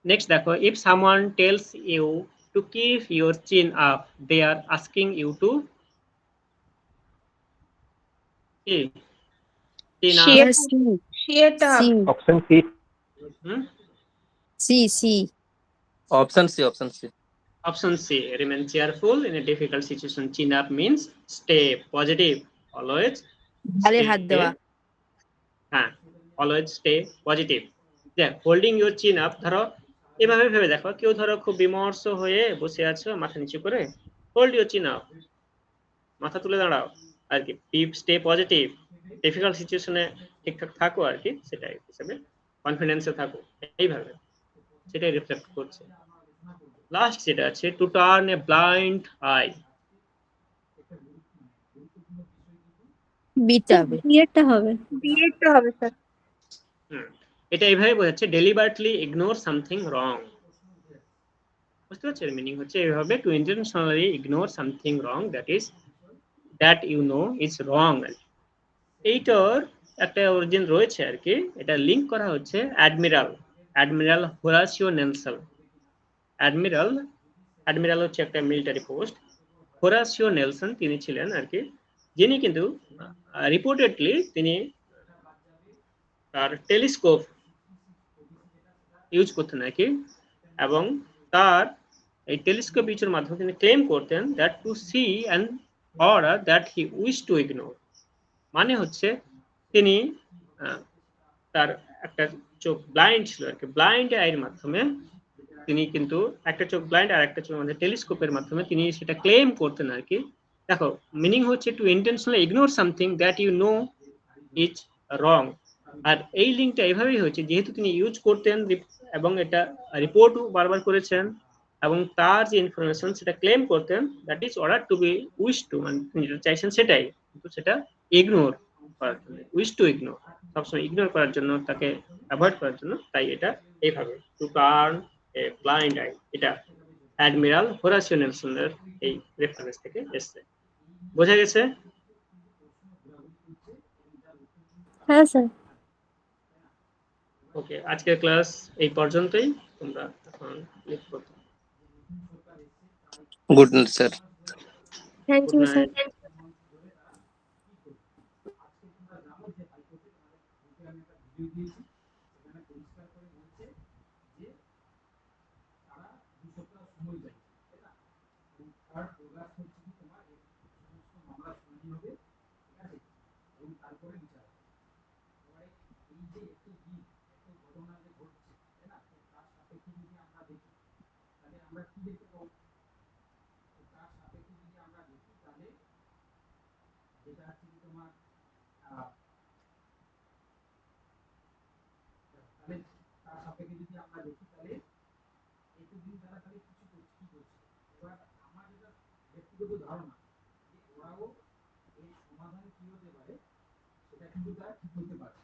[SPEAKER 3] নেক্সট দেখো, if someone tells you to keep your chin up, they are asking you to keep chin up.
[SPEAKER 4] শেয়ার
[SPEAKER 6] সি
[SPEAKER 4] শেয়ারটা
[SPEAKER 6] সি
[SPEAKER 4] হবে।
[SPEAKER 7] Option C.
[SPEAKER 3] হুম,
[SPEAKER 6] C C
[SPEAKER 9] option C, option C.
[SPEAKER 3] option C, remain cheerful in a difficult situation. Chin up means stay positive, always
[SPEAKER 6] গালে
[SPEAKER 3] stay,
[SPEAKER 6] হাত দেওয়া।
[SPEAKER 3] হ্যাঁ, always stay positive. দেখ, holding your chin up, ধরো এভাবে ভেবে দেখো, কেউ ধরো খুব বিমর্ষ হয়ে বসে আছো মাথা নিচু করে, হোল্ড ইউর চিন আপ, মাথা তুলে দাঁড়াও আর কি, স্টে পজিটিভ, ডিফিকাল্ট সিচুয়েশনে ঠিকঠাক থাকো আর কি, সেটাই হিসেবে কনফিডেন্সে থাকো, এইভাবে সেটাই রিফ্লেক্ট করছে। লাস্ট যেটা আছে, to turn a blind eye,
[SPEAKER 6] বিটটা হবে।
[SPEAKER 2] বিয়েরটা হবে।
[SPEAKER 4] বিয়েরটা হবে স্যার।
[SPEAKER 3] এটা এইভাবে বোঝাচ্ছে, ডেলিবারেটলি ইগনোর সামথিং রং, বুঝতে পারছো? মিনিং হচ্ছে এইভাবে, to intentionally ignore something wrong that you know is wrong. এইটার একটা অরিজিন রয়েছে আর কি, এটা লিংক করা হচ্ছে অ্যাডমিরাল হোরাসিও নেলসন। অ্যাডমিরাল হচ্ছে একটা মিলিটারি পোস্ট, হোরাসিও নেলসন তিনি ছিলেন আর কি, যিনি কিন্তু রিপোর্টেডলি তিনি তার টেলিস্কোপ ইউজ করতেন আর কি, এবং তার এই টেলিস্কোপ ইউজের মাধ্যমে তিনি ক্লেম করতেন that to see and order that he wish to ignore, মানে হচ্ছে তিনি তার একটা চোখ ব্লাইন্ড ছিল আর কি, ব্লাইন্ড আইয়ের মাধ্যমে তিনি কিন্তু, একটা চোখ ব্লাইন্ড আর একটা চোখ আমাদের টেলিস্কোপের মাধ্যমে তিনি সেটা ক্লেম করতেন আর কি। দেখো, মিনিং হচ্ছে to intentionally ignore something that you know is wrong. আর এই লিঙ্কটা এভাবেই হয়েছে, যেহেতু তিনি ইউজ করতেন এবং এটা রিপোর্টও বারবার করেছেন, এবং তার যে ইনফরমেশন সেটা ক্লেম করতেন, that is order to be wish to, মানে তিনি যেটা চাইছেন সেটাই, কিন্তু সেটা ইগনোর করার জন্য, উইশ টু ইগনোর, সবসময় ইগনোর করার জন্য, তাকে অ্যাভয়েড করার জন্য, তাই এটা এইভাবে two turn a blind I, এটা অ্যাডমিরাল হোরাসিও নেলসনের এই রেফারেন্স থেকে এসেছে। বোঝা গেছে?
[SPEAKER 2] হ্যাঁ স্যার।
[SPEAKER 3] ওকে, আজকের ক্লাস এই পর্যন্তই, তোমরা এখন লিখ করতে।
[SPEAKER 9] Good night sir.
[SPEAKER 2] Thank
[SPEAKER 3] good
[SPEAKER 2] you sir.
[SPEAKER 3] Night.
[SPEAKER 1] এটা কিন্তু তারা ঠিক করতে পারে।